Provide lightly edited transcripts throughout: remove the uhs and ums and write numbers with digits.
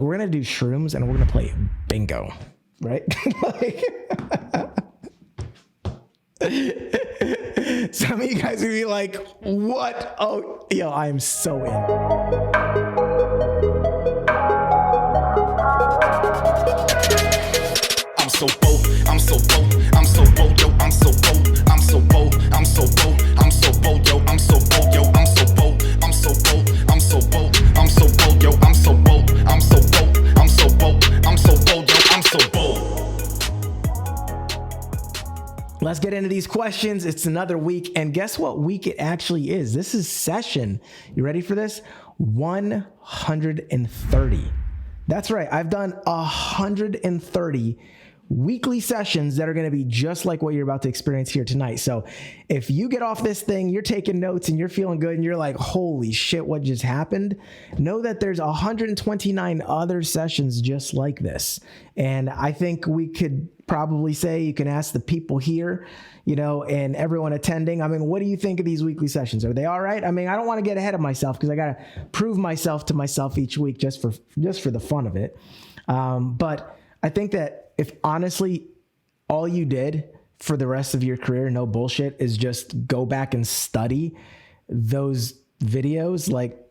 we're going to do shrooms and we're going to play bingo, right? Like, some of you guys would be like, what? Oh, yo, I am so in. I'm so bold, I'm so bold, I'm so bold, yo, I'm so bold, I'm so bold, I'm so bold, I'm so bold, yo, I'm so bold, yo, I'm so bold, I'm so bold, I'm so bold, I'm so bold, yo, I'm so bold, I'm so bold, I'm so bold, I'm so bold, yo, I'm so bold. Let's get into these questions. It's another week, and guess what week it actually is? This is session. You ready for this? 130. That's right. I've done 130 weekly sessions that are going to be just like what you're about to experience here tonight. So if you get off this thing, you're taking notes and you're feeling good and you're like, holy shit, what just happened? Know that there's 129 other sessions just like this. And I think we could probably say, you can ask the people here, you know, and everyone attending. I mean, what do you think of these weekly sessions? Are they all right? I mean, I don't want to get ahead of myself because I got to prove myself to myself each week just for the fun of it. But I think that if honestly, all you did for the rest of your career, no bullshit, is just go back and study those videos, like,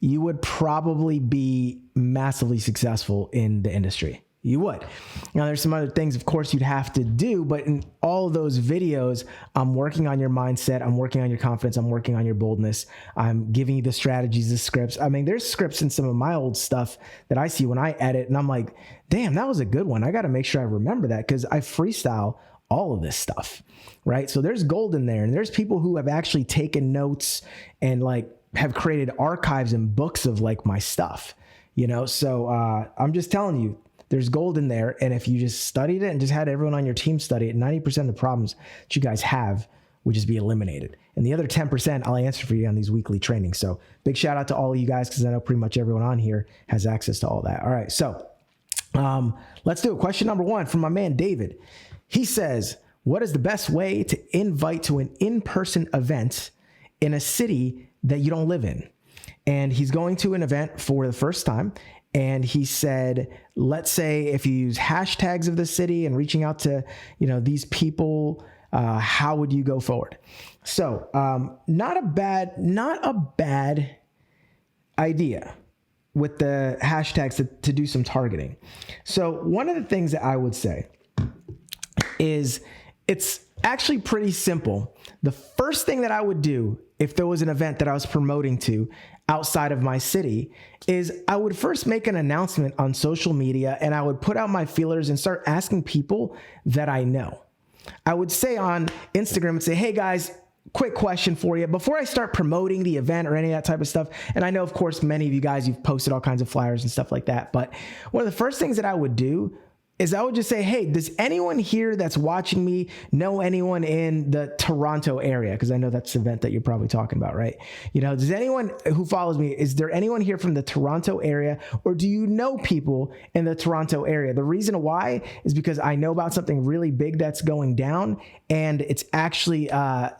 you would probably be massively successful in the industry. You would. Now, there's some other things, of course, you'd have to do, but in all of those videos, I'm working on your mindset. I'm working on your confidence. I'm working on your boldness. I'm giving you the strategies, the scripts. I mean, there's scripts in some of my old stuff that I see when I edit, and I'm like, damn, that was a good one. I got to make sure I remember that because I freestyle all of this stuff, right? So there's gold in there, and there's people who have actually taken notes and like have created archives and books of like my stuff, you know? So I'm just telling you, there's gold in there. And if you just studied it and just had everyone on your team study it, 90% of the problems that you guys have would just be eliminated. And the other 10% I'll answer for you on these weekly trainings. So big shout out to all of you guys, because I know pretty much everyone on here has access to all that. All right. So let's do it. Question number 1 from my man, David. He says, what is the best way to invite to an in-person event in a city that you don't live in? And he's going to an event for the first time. And he said, let's say if you use hashtags of the city and reaching out to, you know, these people, how would you go forward? So not a bad idea with the hashtags to do some targeting. So one of the things that I would say is it's actually pretty simple. The first thing that I would do if there was an event that I was promoting to outside of my city is I would first make an announcement on social media, and I would put out my feelers and start asking people that I know. I would say on Instagram and say, hey guys, quick question for you before I start promoting the event or any of that type of stuff. And I know, of course, many of you guys, you've posted all kinds of flyers and stuff like that. But one of the first things that I would do is I would just say, hey, does anyone here that's watching me know anyone in the Toronto area? Because I know that's the event that you're probably talking about, right? You know, does anyone who follows me, is there anyone here from the Toronto area, or do you know people in the Toronto area? The reason why is because I know about something really big that's going down, and it's actually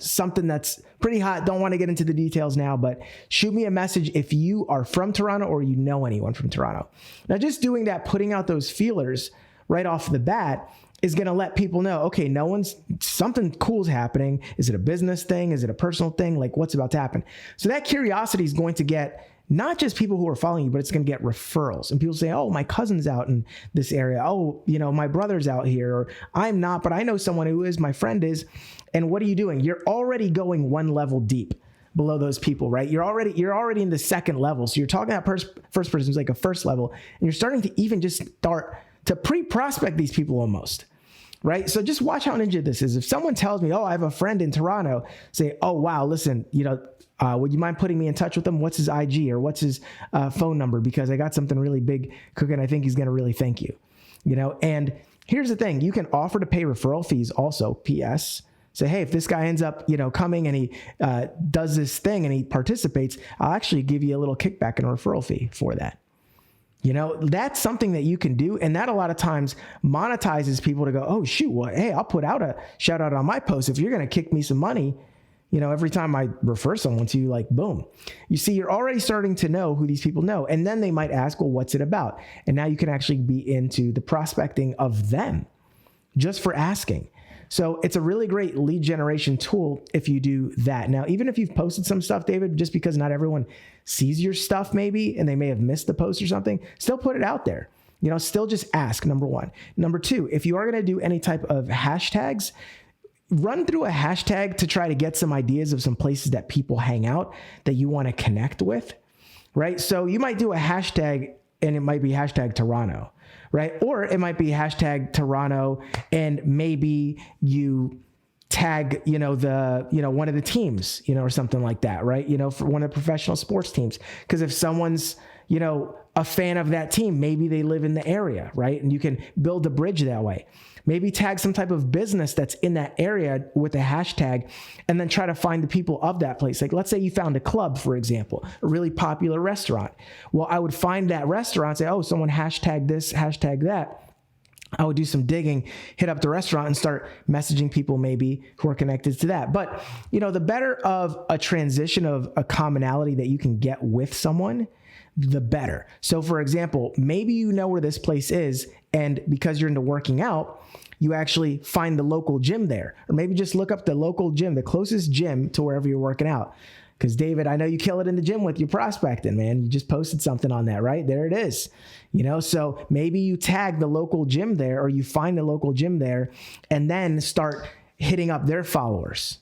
something that's pretty hot. Don't want to get into the details now, but shoot me a message if you are from Toronto or you know anyone from Toronto. Now, just doing that, putting out those feelers right off the bat is going to let people know, okay, something cool's happening. Is it a business thing? Is it a personal thing? Like, what's about to happen? So that curiosity is going to get not just people who are following you, but it's going to get referrals. And people say, oh, my cousin's out in this area. Oh, you know, my brother's out here, or I'm not, but I know someone who is, my friend is. And what are you doing? You're already going one level deep below those people, right? You're already in the second level. So you're talking about first person is like a first level, and you're starting to even just start to pre-prospect these people almost, right? So just watch how ninja this is. If someone tells me, oh, I have a friend in Toronto, say, oh, wow, listen, you know, would you mind putting me in touch with him? What's his IG or what's his phone number? Because I got something really big cooking. I think he's going to really thank you, you know? And here's the thing. You can offer to pay referral fees also, PS. Say, hey, if this guy ends up, you know, coming and he does this thing and he participates, I'll actually give you a little kickback and a referral fee for that. You know, that's something that you can do. And that a lot of times monetizes people to go, oh, shoot, well, hey, I'll put out a shout out on my post. If you're going to kick me some money, every time I refer someone to you, like, boom, you see, you're already starting to know who these people know. And then they might ask, well, what's it about? And now you can actually be into the prospecting of them just for asking. So it's a really great lead generation tool if you do that. Now, even if you've posted some stuff, David, just because not everyone sees your stuff maybe, and they may have missed the post or something, still put it out there. Still just ask, number one. Number two, if you are going to do any type of hashtags, run through a hashtag to try to get some ideas of some places that people hang out that you want to connect with, right? So you might do a hashtag and it might be hashtag Toronto, right? Or it might be hashtag Toronto and maybe you tag, one of the teams, or something like that, right? For one of the professional sports teams. Because if someone's, a fan of that team, maybe they live in the area, right? And you can build a bridge that way. Maybe tag some type of business that's in that area with a hashtag and then try to find the people of that place. Like, let's say you found a club, for example, a really popular restaurant. Well, I would find that restaurant, say, oh, someone hashtag this, hashtag that. I would do some digging, hit up the restaurant and start messaging people maybe who are connected to that. But, the better of a transition of a commonality that you can get with someone, the better. So for example, maybe you know where this place is, and because you're into working out, you actually find the local gym there. Or maybe just look up the local gym, the closest gym to wherever you're working out. Because David, I know you kill it in the gym with your prospecting, man. You just posted something on that, right? There it is. So maybe you tag the local gym there, or you find the local gym there and then start hitting up their followers.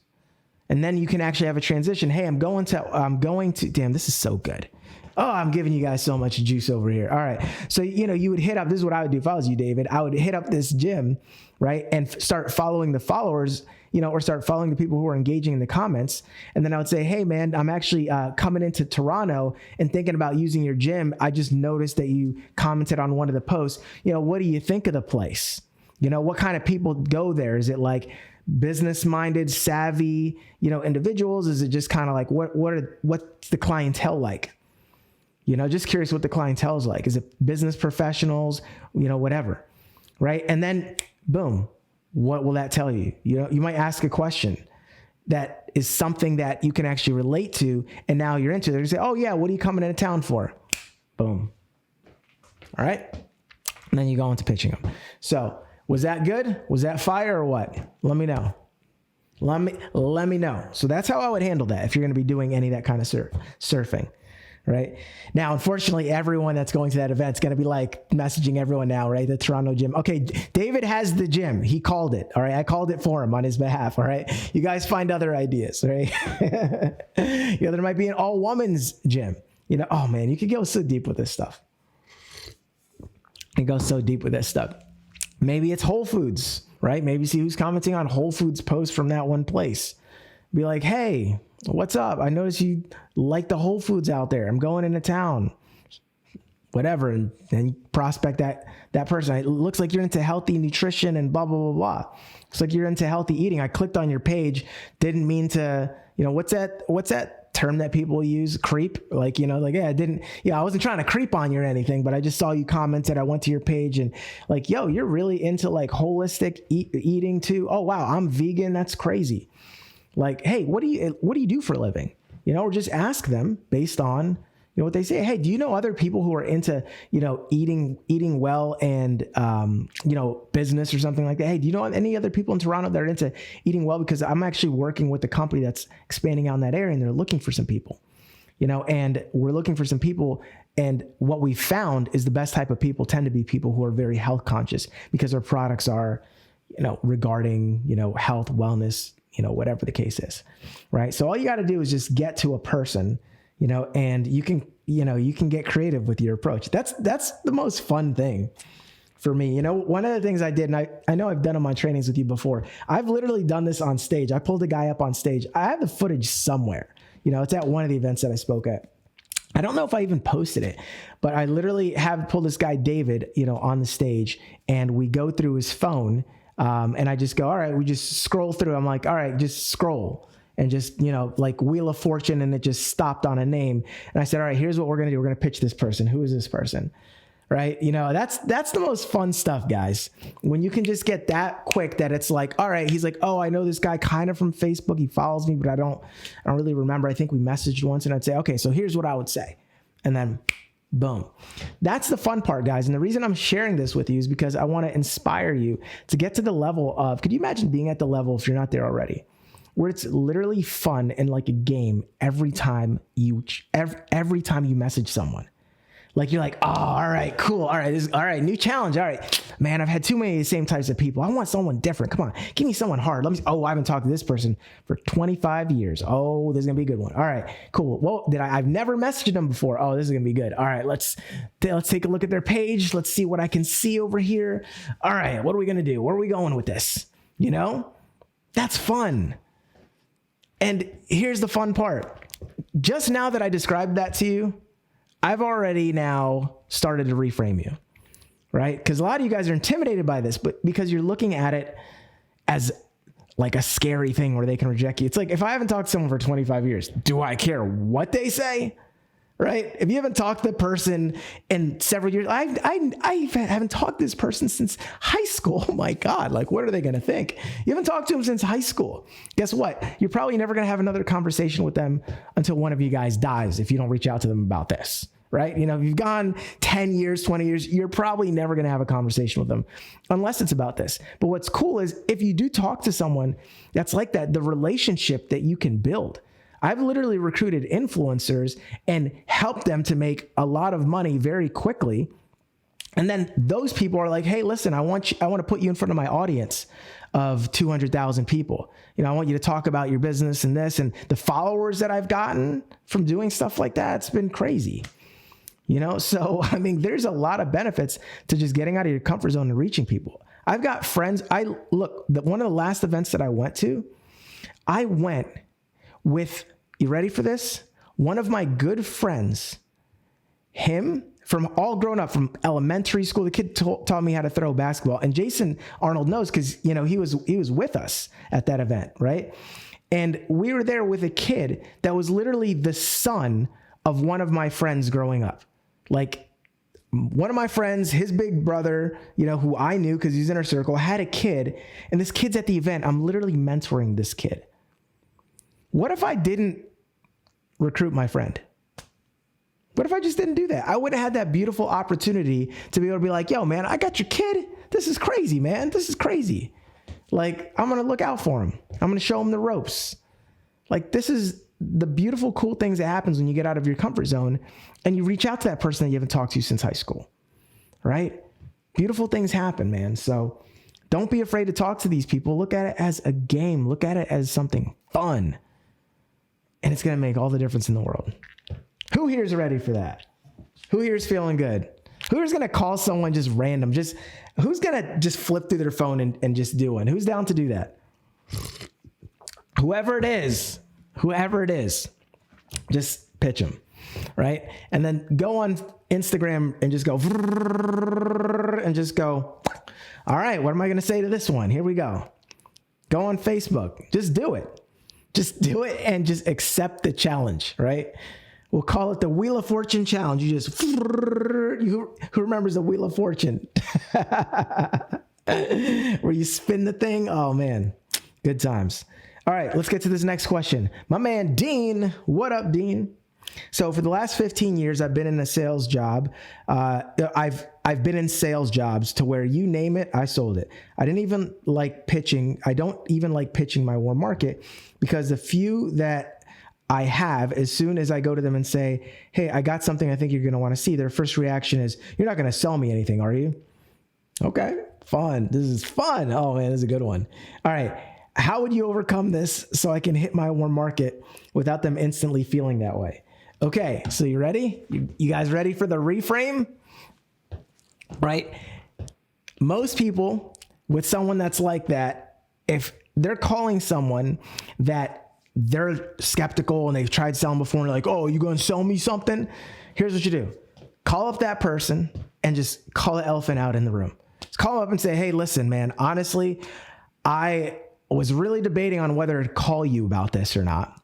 And then you can actually have a transition. Hey, I'm going to, damn, this is so good. Oh, I'm giving you guys so much juice over here. All right. So, you would hit up, this is what I would do if I was you, David. I would hit up this gym, right? And start following the followers, or start following the people who are engaging in the comments. And then I would say, hey man, I'm actually coming into Toronto and thinking about using your gym. I just noticed that you commented on one of the posts. What do you think of the place? What kind of people go there? Is it like business-minded, savvy, individuals? Is it just kind of like, what's the clientele like? Just curious what the clientele is like. Is it business professionals, whatever, right? And then boom, what will that tell you? You might ask a question that is something that you can actually relate to, and now you're into it. You say, oh yeah, what are you coming into town for? Boom. All right. And then you go into pitching them. So was that good? Was that fire or what? Let me know. Let me know. So that's how I would handle that if you're going to be doing any of that kind of surfing. Right now, unfortunately, everyone that's going to that event is going to be like messaging everyone now, right? The Toronto gym. Okay, David has the gym. He called it. All right, I called it for him on his behalf. All right, you guys find other ideas, right? There might be an all women's gym. Oh man, you could go so deep with this stuff. You go so deep with this stuff. Maybe it's Whole Foods, right? Maybe see who's commenting on Whole Foods posts from that one place. Be like, hey, what's up? I noticed you like the Whole Foods out there. I'm going into town, whatever. And prospect that person. It looks like you're into healthy nutrition and blah, blah, blah, blah. Looks like you're into healthy eating. I clicked on your page. Didn't mean to, what's that term that people use? Creep. Yeah, I wasn't trying to creep on you or anything, but I just saw you commented. I went to your page and like, yo, you're really into like holistic eating too. Oh, wow. I'm vegan. That's crazy. Like, hey, what do you do for a living? Or just ask them based on, what they say. Hey, do you know other people who are into, eating well and, business or something like that? Hey, do you know any other people in Toronto that are into eating well? Because I'm actually working with a company that's expanding out in that area and they're looking for some people, and we're looking for some people. And what we found is the best type of people tend to be people who are very health conscious because their products are, regarding, health, wellness, whatever the case is, right? So all you got to do is just get to a person, and you can get creative with your approach. That's the most fun thing for me. One of the things I did, and I know I've done on my trainings with you before, I've literally done this on stage. I pulled a guy up on stage. I have the footage somewhere, it's at one of the events that I spoke at. I don't know if I even posted it, but I literally have pulled this guy, David, on the stage, and we go through his phone. And I just go, all right, we just scroll through. I'm like, all right, just scroll and just, like Wheel of Fortune. And it just stopped on a name. And I said, all right, here's what we're going to do. We're going to pitch this person. Who is this person? right? You know, that's the most fun stuff, guys. When you can just get that quick that it's like, all right, he's like, oh, I know this guy kind of from Facebook. He follows me, but I don't really remember. I think we messaged once, and I'd say, okay, so here's what I would say. And then boom. That's the fun part, guys. And the reason I'm sharing this with you is because I want to inspire you to get to the level of, could you imagine being at the level, if you're not there already, where it's literally fun and like a game every time you message someone. Like you're like, oh, all right, cool. All right, new challenge. All right, man, I've had too many of the same types of people. I want someone different. Come on, give me someone hard. I haven't talked to this person for 25 years. Oh, this is gonna be a good one. All right, cool. Well, I've never messaged them before. Oh, this is gonna be good. All right, let's take a look at their page. Let's see what I can see over here. All right, what are we gonna do? Where are we going with this? You know, that's fun. And here's the fun part. Just now that I described that to you, I've already now started to reframe you, right? Because a lot of you guys are intimidated by this, but because you're looking at it as like a scary thing where they can reject you. It's like, if I haven't talked to someone for 25 years, do I care what they say? Right? If you haven't talked to the person in several years, I haven't talked to this person since high school. Oh my God. Like, what are they going to think? You haven't talked to them since high school. Guess what? You're probably never going to have another conversation with them until one of you guys dies if you don't reach out to them about this. Right? You know, if you've gone 10 years, 20 years, you're probably never going to have a conversation with them unless it's about this. But what's cool is if you do talk to someone that's like that, the relationship that you can build. I've literally recruited influencers and helped them to make a lot of money very quickly. And then those people are like, hey, listen, I want to put you in front of my audience of 200,000 people. You know, I want you to talk about your business and this, and the followers that I've gotten from doing stuff like that, it's been crazy. You know, so, I mean, there's a lot of benefits to just getting out of your comfort zone and reaching people. I've got friends. One of the last events that I went to, I went with, you ready for this? One of my good friends, him from all grown up from elementary school, the kid taught me how to throw basketball. And Jason Arnold knows because, you know, he was with us at that event, right? And we were there with a kid that was literally the son of one of my friends growing up. Like, one of my friends, his big brother, you know, who I knew because he's in our circle, had a kid, and this kid's at the event. I'm literally mentoring this kid. What if I didn't recruit my friend? What if I just didn't do that? I would have had that beautiful opportunity to be able to be like, yo, man, I got your kid. This is crazy, man. This is crazy. Like, I'm going to look out for him. I'm going to show him the ropes. Like, this is the beautiful, cool things that happens when you get out of your comfort zone and you reach out to that person that you haven't talked to since high school, right? Beautiful things happen, man. So don't be afraid to talk to these people. Look at it as a game. Look at it as something fun. And it's going to make all the difference in the world. Who here is ready for that? Who here is feeling good? Who is going to call someone just random? Who's going to just flip through their phone and just do one? Who's down to do that? Whoever it is, just pitch them, right? And then go on Instagram and just go, all right, what am I going to say to this one? Here we go. Go on Facebook. Just do it. Just do it and just accept the challenge, right? We'll call it the Wheel of Fortune challenge. You just, who remembers the Wheel of Fortune? Where you spin the thing? Oh man, good times. All right, let's get to this next question. My man, Dean. What up, Dean? So for the last 15 years, I've been in a sales job. I've been in sales jobs to where you name it, I sold it. I didn't even like pitching. I don't even like pitching my warm market because the few that I have, as soon as I go to them and say, hey, I got something I think you're going to want to see, their first reaction is, you're not going to sell me anything, are you? Okay, fun. This is fun. Oh man, this is a good one. All right. How would you overcome this so I can hit my warm market without them instantly feeling that way? Okay, so you ready? You guys ready for the reframe? Right? Most people with someone that's like that, if they're calling someone that they're skeptical and they've tried selling before and they're like, oh, you going to sell me something? Here's what you do. Call up that person and just call the elephant out in the room. Just call them up and say, hey, listen, man, honestly, I was really debating on whether to call you about this or not,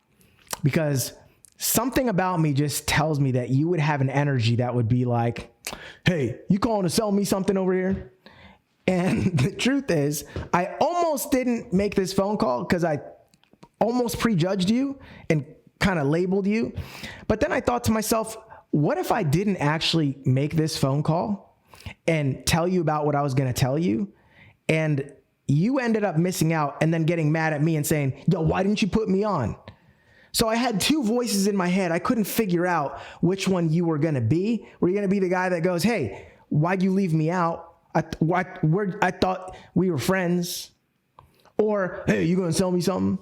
because something about me just tells me that you would have an energy that would be like, hey, you calling to sell me something over here? And the truth is, I almost didn't make this phone call because I almost prejudged you and kind of labeled you. But then I thought to myself, what if I didn't actually make this phone call and tell you about what I was going to tell you? And you ended up missing out and then getting mad at me and saying, yo, why didn't you put me on? So I had two voices in my head. I couldn't figure out which one you were going to be. Were you going to be the guy that goes, hey, why'd you leave me out? I thought we were friends. Or, hey, you going to sell me something?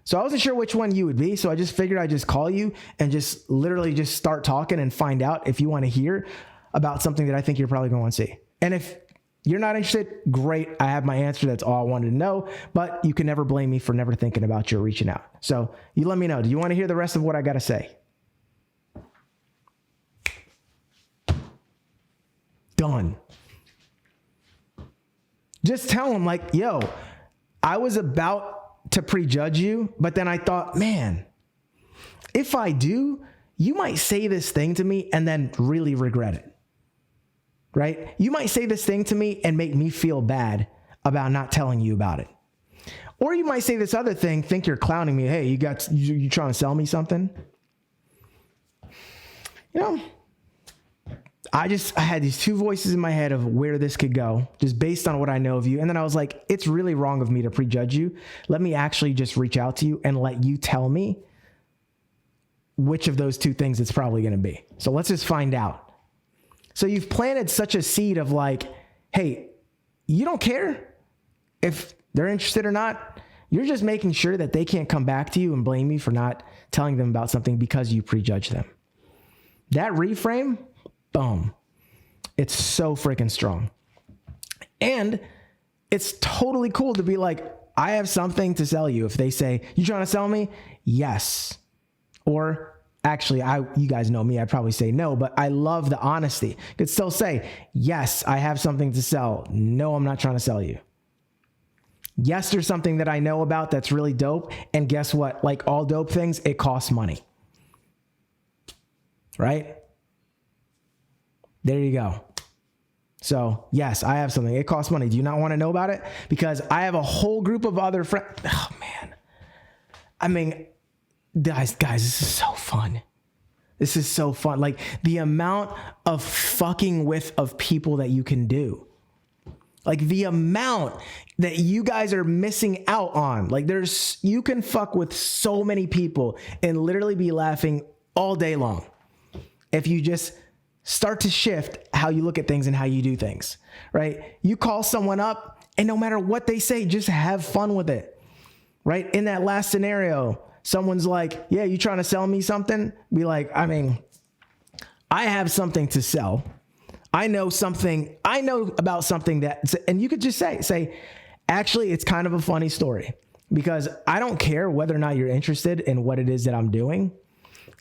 So I wasn't sure which one you would be. So I just figured I'd just call you and just literally just start talking and find out if you want to hear about something that I think you're probably going to want to see. And if you're not interested, great. I have my answer. That's all I wanted to know. But you can never blame me for never thinking about you or reaching out. So you let me know. Do you want to hear the rest of what I got to say? Done. Just tell them like, yo, I was about to prejudge you, but then I thought, man, if I do, you might say this thing to me and then really regret it. Right? You might say this thing to me and make me feel bad about not telling you about it. Or you might say this other thing, think you're clowning me. Hey, you trying to sell me something? You know, I had these two voices in my head of where this could go, just based on what I know of you. And then I was like, it's really wrong of me to prejudge you. Let me actually just reach out to you and let you tell me which of those two things it's probably going to be. So let's just find out. So you've planted such a seed of like, hey, you don't care if they're interested or not. You're just making sure that they can't come back to you and blame you for not telling them about something because you prejudge them. That reframe, boom. It's so freaking strong. And it's totally cool to be like, I have something to sell you. If they say, you trying to sell me? Yes. Or actually, you guys know me, I'd probably say no, but I love the honesty. You could still say, yes, I have something to sell. No, I'm not trying to sell you. Yes, there's something that I know about that's really dope. And guess what? Like all dope things, it costs money. Right? There you go. So yes, I have something. It costs money. Do you not want to know about it? Because I have a whole group of other friends. Oh man. I mean, guys, this is so fun. This is so fun. Like the amount of fucking with of people that you can do. Like the amount that you guys are missing out on. Like you can fuck with so many people and literally be laughing all day long. If you just start to shift how you look at things and how you do things, right? You call someone up and no matter what they say, just have fun with it, right? In that last scenario, someone's like, yeah, you trying to sell me something? Be like, I mean, I have something to sell. I know about something that, and you could just say, actually, it's kind of a funny story because I don't care whether or not you're interested in what it is that I'm doing,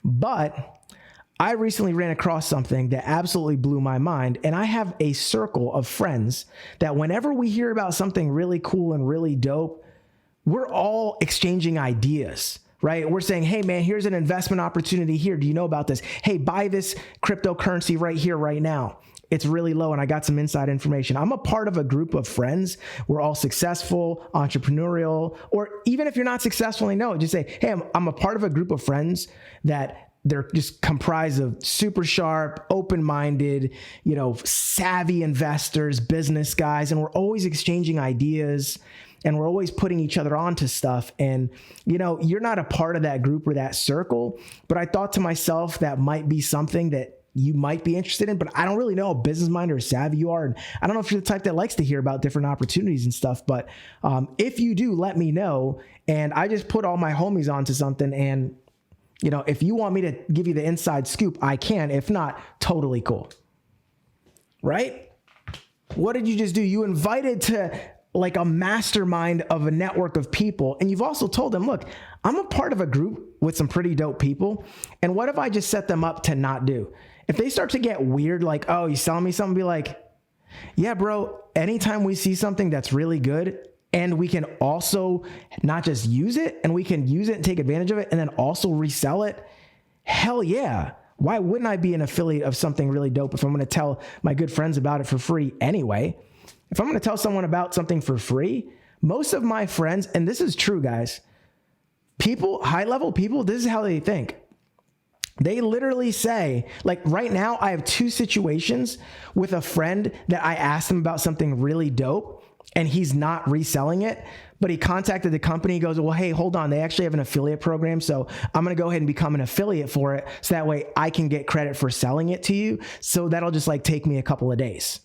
but I recently ran across something that absolutely blew my mind. And I have a circle of friends that whenever we hear about something really cool and really dope, we're all exchanging ideas. Right? We're saying, hey man, here's an investment opportunity here. Do you know about this? Hey, buy this cryptocurrency right here, right now. It's really low and I got some inside information. I'm a part of a group of friends. We're all successful, entrepreneurial, or even if you're not successful, I know, just say, hey, I'm a part of a group of friends that they're just comprised of super sharp, open-minded, savvy investors, business guys, and we're always exchanging ideas. And we're always putting each other onto stuff. And, you're not a part of that group or that circle, but I thought to myself, that might be something that you might be interested in, but I don't really know how business minded or savvy you are. And I don't know if you're the type that likes to hear about different opportunities and stuff, but if you do, let me know. And I just put all my homies onto something. And, if you want me to give you the inside scoop, I can. If not, totally cool. Right? What did you just do? You invited to like a mastermind of a network of people. And you've also told them, look, I'm a part of a group with some pretty dope people. And what if I just set them up to not do? If they start to get weird, like, oh, you selling me something, be like, yeah, bro, anytime we see something that's really good and we can also not just use it and we can use it and take advantage of it and then also resell it. Hell yeah. Why wouldn't I be an affiliate of something really dope if I'm going to tell my good friends about it for free anyway? If I'm going to tell someone about something for free, most of my friends, and this is true, guys, people, high level people, this is how they think. They literally say, like right now, I have 2 situations with a friend that I asked him about something really dope and he's not reselling it, but he contacted the company. He goes, well, hey, hold on. They actually have an affiliate program. So I'm going to go ahead and become an affiliate for it. So that way I can get credit for selling it to you. So that'll just like take me a couple of days.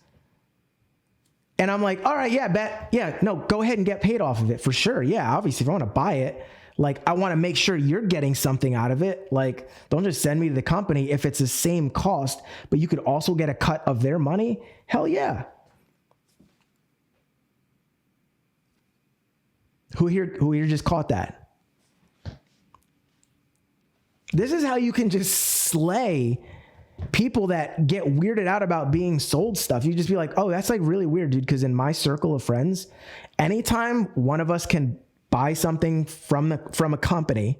And I'm like, all right, yeah, bet. Yeah, no, go ahead and get paid off of it for sure. Yeah, obviously if I want to buy it, like I want to make sure you're getting something out of it. Like don't just send me to the company if it's the same cost, but you could also get a cut of their money. Hell yeah. Who here just caught that? This is how you can just slay people that get weirded out about being sold stuff. You just be like, oh, that's like really weird, dude. Because in my circle of friends, anytime one of us can buy something from a company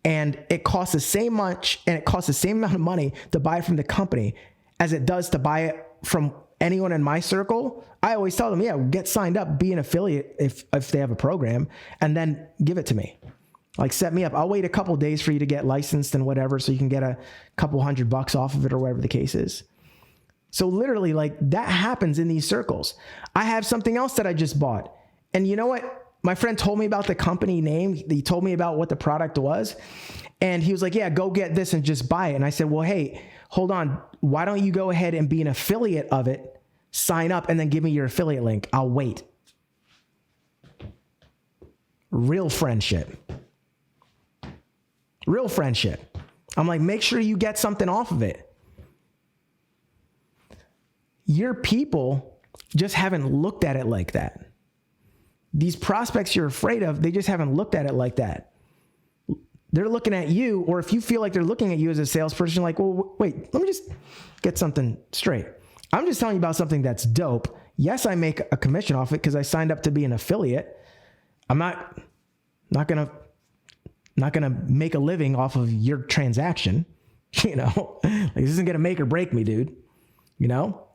and it costs the same much and it costs the same amount of money to buy it from the company as it does to buy it from anyone in my circle, I always tell them, yeah, get signed up, be an affiliate if they have a program, and then give it to me. Like set me up. I'll wait a couple days for you to get licensed and whatever, so you can get a couple $100 off of it or whatever the case is. So literally like that happens in these circles. I have something else that I just bought. And you know what? My friend told me about the company name. He told me about what the product was. And he was like, yeah, go get this and just buy it. And I said, well, hey, hold on. Why don't you go ahead and be an affiliate of it, sign up, and then give me your affiliate link. I'll wait. Real friendship. Real friendship. I'm like, make sure you get something off of it. Your people just haven't looked at it like that. These prospects you're afraid of, they just haven't looked at it like that. They're looking at you, or if you feel like they're looking at you as a salesperson, like, well, wait, let me just get something straight. I'm just telling you about something that's dope. Yes, I make a commission off it because I signed up to be an affiliate. I'm not gonna make a living off of your transaction. You know, like this isn't gonna make or break me, dude. You know,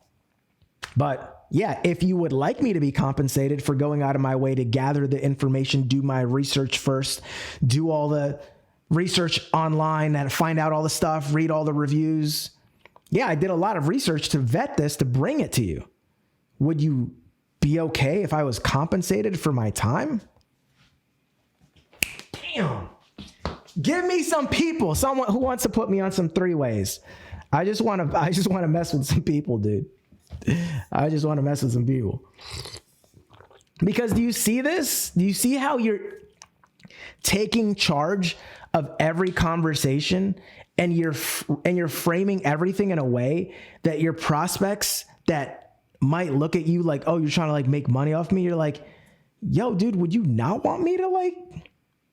but yeah, if you would like me to be compensated for going out of my way to gather the information, do my research first, do all the research online and find out all the stuff, read all the reviews. Yeah, I did a lot of research to vet this, to bring it to you. Would you be okay if I was compensated for my time? Damn. Give me some people, someone who wants to put me on some 3-ways. I just want to mess with some people, dude. I just want to mess with some people. Because do you see this? Do you see how you're taking charge of every conversation and you're framing everything in a way that your prospects that might look at you like, oh, you're trying to like make money off me. You're like, yo, dude, would you not want me to like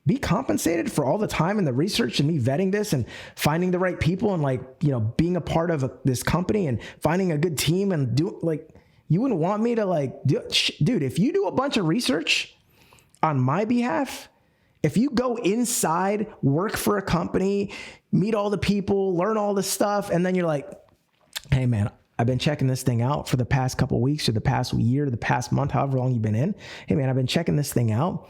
be compensated for all the time and the research and me vetting this and finding the right people and like, you know, being a part of this company and finding a good team and do like, you wouldn't want me to like, dude, if you do a bunch of research on my behalf, if you go inside, work for a company, meet all the people, learn all the stuff, and then you're like, hey man, I've been checking this thing out for the past couple of weeks or the past year, the past month, however long you've been in. Hey man, I've been checking this thing out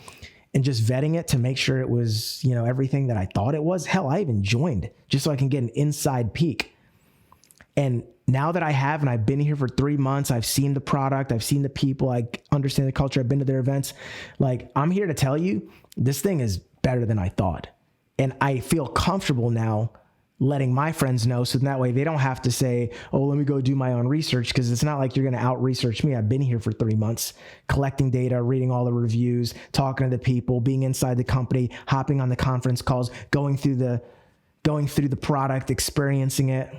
and just vetting it to make sure it was, you know, everything that I thought it was. Hell, I even joined just so I can get an inside peek. And now that I have, and I've been here for 3 months, I've seen the product, I've seen the people, I understand the culture, I've been to their events. Like, I'm here to tell you, this thing is better than I thought. And I feel comfortable now letting my friends know, so that way they don't have to say, oh, let me go do my own research, because it's not like you're going to out-research me. I've been here for 3 months, collecting data, reading all the reviews, talking to the people, being inside the company, hopping on the conference calls, going through the product, experiencing it.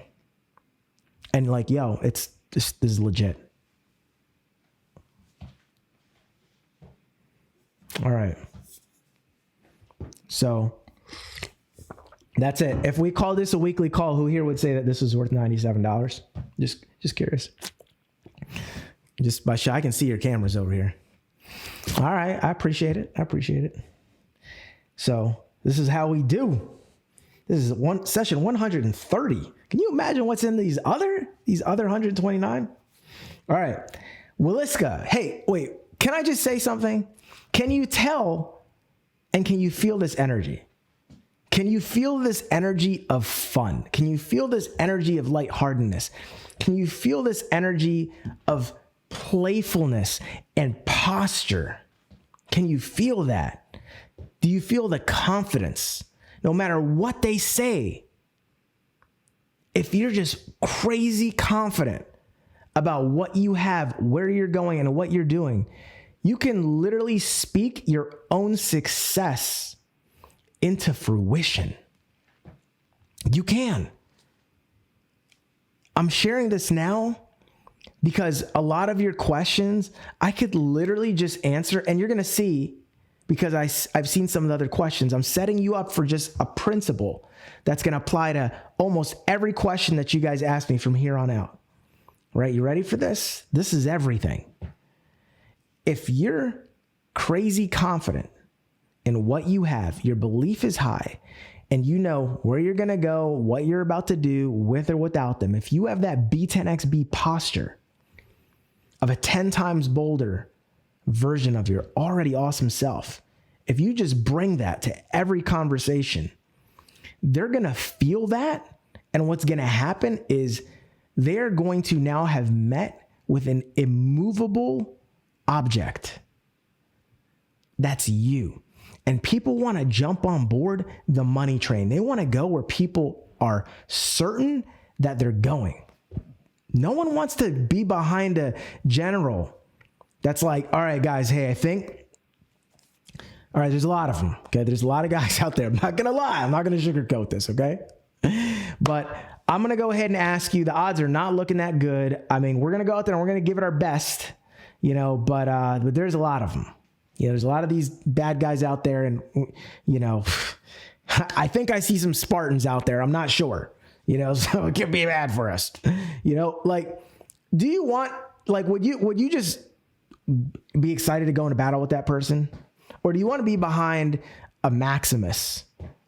And like, yo, this is legit. All right. So that's it. If we call this a weekly call, who here would say that this was worth $97? Just curious. Just by I can see your cameras over here. All right. I appreciate it. So this is how we do. This is session 130. Can you imagine what's in these other 129? All right. Williska, hey, wait, can I just say something? Can you tell and can you feel this energy? Can you feel this energy of fun? Can you feel this energy of lightheartedness? Can you feel this energy of playfulness and posture? Can you feel that? Do you feel the confidence? No matter what they say, if you're just crazy confident about what you have, where you're going, and what you're doing, you can literally speak your own success into fruition. You can. I'm sharing this now because a lot of your questions, I could literally just answer, and you're going to see, because I've seen some of the other questions, I'm setting you up for just a principle that's going to apply to almost every question that you guys ask me from here on out. Right? You ready for this? This is everything. If you're crazy confident in what you have, your belief is high, and you know where you're going to go, what you're about to do with or without them, if you have that B10XB posture of a 10 times bolder version of your already awesome self, if you just bring that to every conversation, they're going to feel that. And what's going to happen is they're going to now have met with an immovable object. That's you. And people want to jump on board the money train. They want to go where people are certain that they're going. No one wants to be behind a general that's like, all right, guys, hey, I think, all right, there's a lot of them. Okay. There's a lot of guys out there. I'm not going to lie. I'm not going to sugarcoat this. Okay. But I'm going to go ahead and ask you, the odds are not looking that good. I mean, we're going to go out there and we're going to give it our best, but there's a lot of them. There's a lot of these bad guys out there, and, I think I see some Spartans out there. I'm not sure, so it could be bad for us, do you want, would you just be excited to go into battle with that person? Or do you want to be behind a Maximus,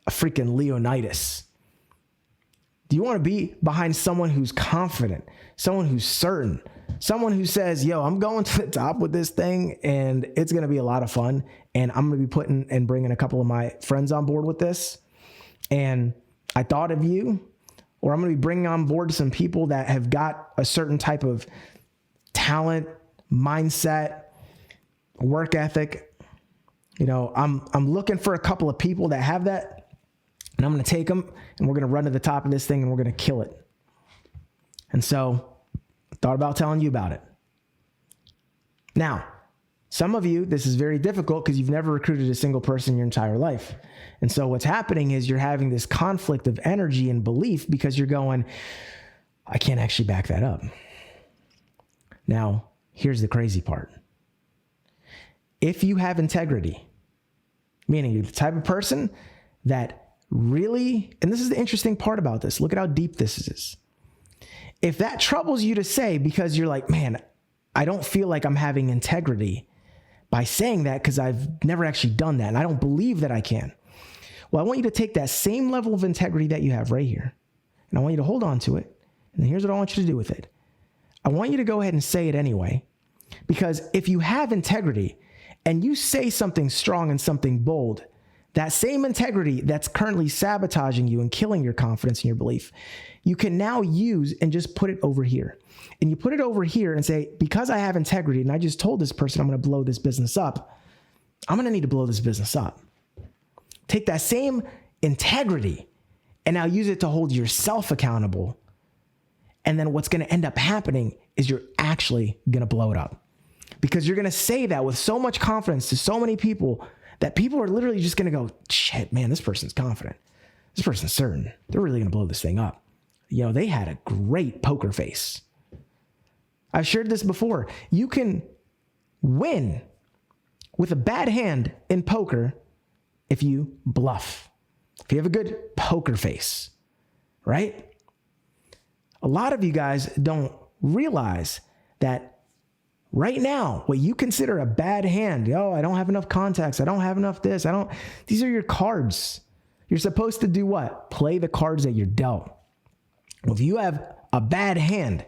a freaking Leonidas? Do you want to be behind someone who's confident, someone who's certain, someone who says, yo, I'm going to the top with this thing and it's going to be a lot of fun, and I'm going to be putting and bringing a couple of my friends on board with this, and I thought of you? Or I'm going to be bringing on board some people that have got a certain type of talent, mindset, work ethic. I'm looking for a couple of people that have that, and I'm going to take them and we're going to run to the top of this thing and we're going to kill it. And so I thought about telling you about it. Now, some of you, this is very difficult because you've never recruited a single person in your entire life. And so what's happening is you're having this conflict of energy and belief because you're going, I can't actually back that up. Now, here's the crazy part. If you have integrity, meaning you're the type of person that really, and this is the interesting part about this, look at how deep this is. If that troubles you to say because you're like, man, I don't feel like I'm having integrity by saying that because I've never actually done that and I don't believe that I can. Well, I want you to take that same level of integrity that you have right here, and I want you to hold on to it. And here's what I want you to do with it. I want you to go ahead and say it anyway, because if you have integrity and you say something strong and something bold, that same integrity that's currently sabotaging you and killing your confidence and your belief, you can now use and just put it over here. And you put it over here and say, because I have integrity and I just told this person I'm going to blow this business up, I'm going to need to blow this business up. Take that same integrity and now use it to hold yourself accountable. And then what's going to end up happening is you're actually going to blow it up, because you're going to say that with so much confidence to so many people that people are literally just going to go, shit, man, this person's confident. This person's certain. They're really going to blow this thing up. They had a great poker face. I've shared this before. You can win with a bad hand in poker if you bluff, if you have a good poker face, right? A lot of you guys don't realize that right now, what you consider a bad hand, I don't have enough contacts, I don't have enough this, these are your cards. You're supposed to do what? Play the cards that you're dealt. Well, if you have a bad hand,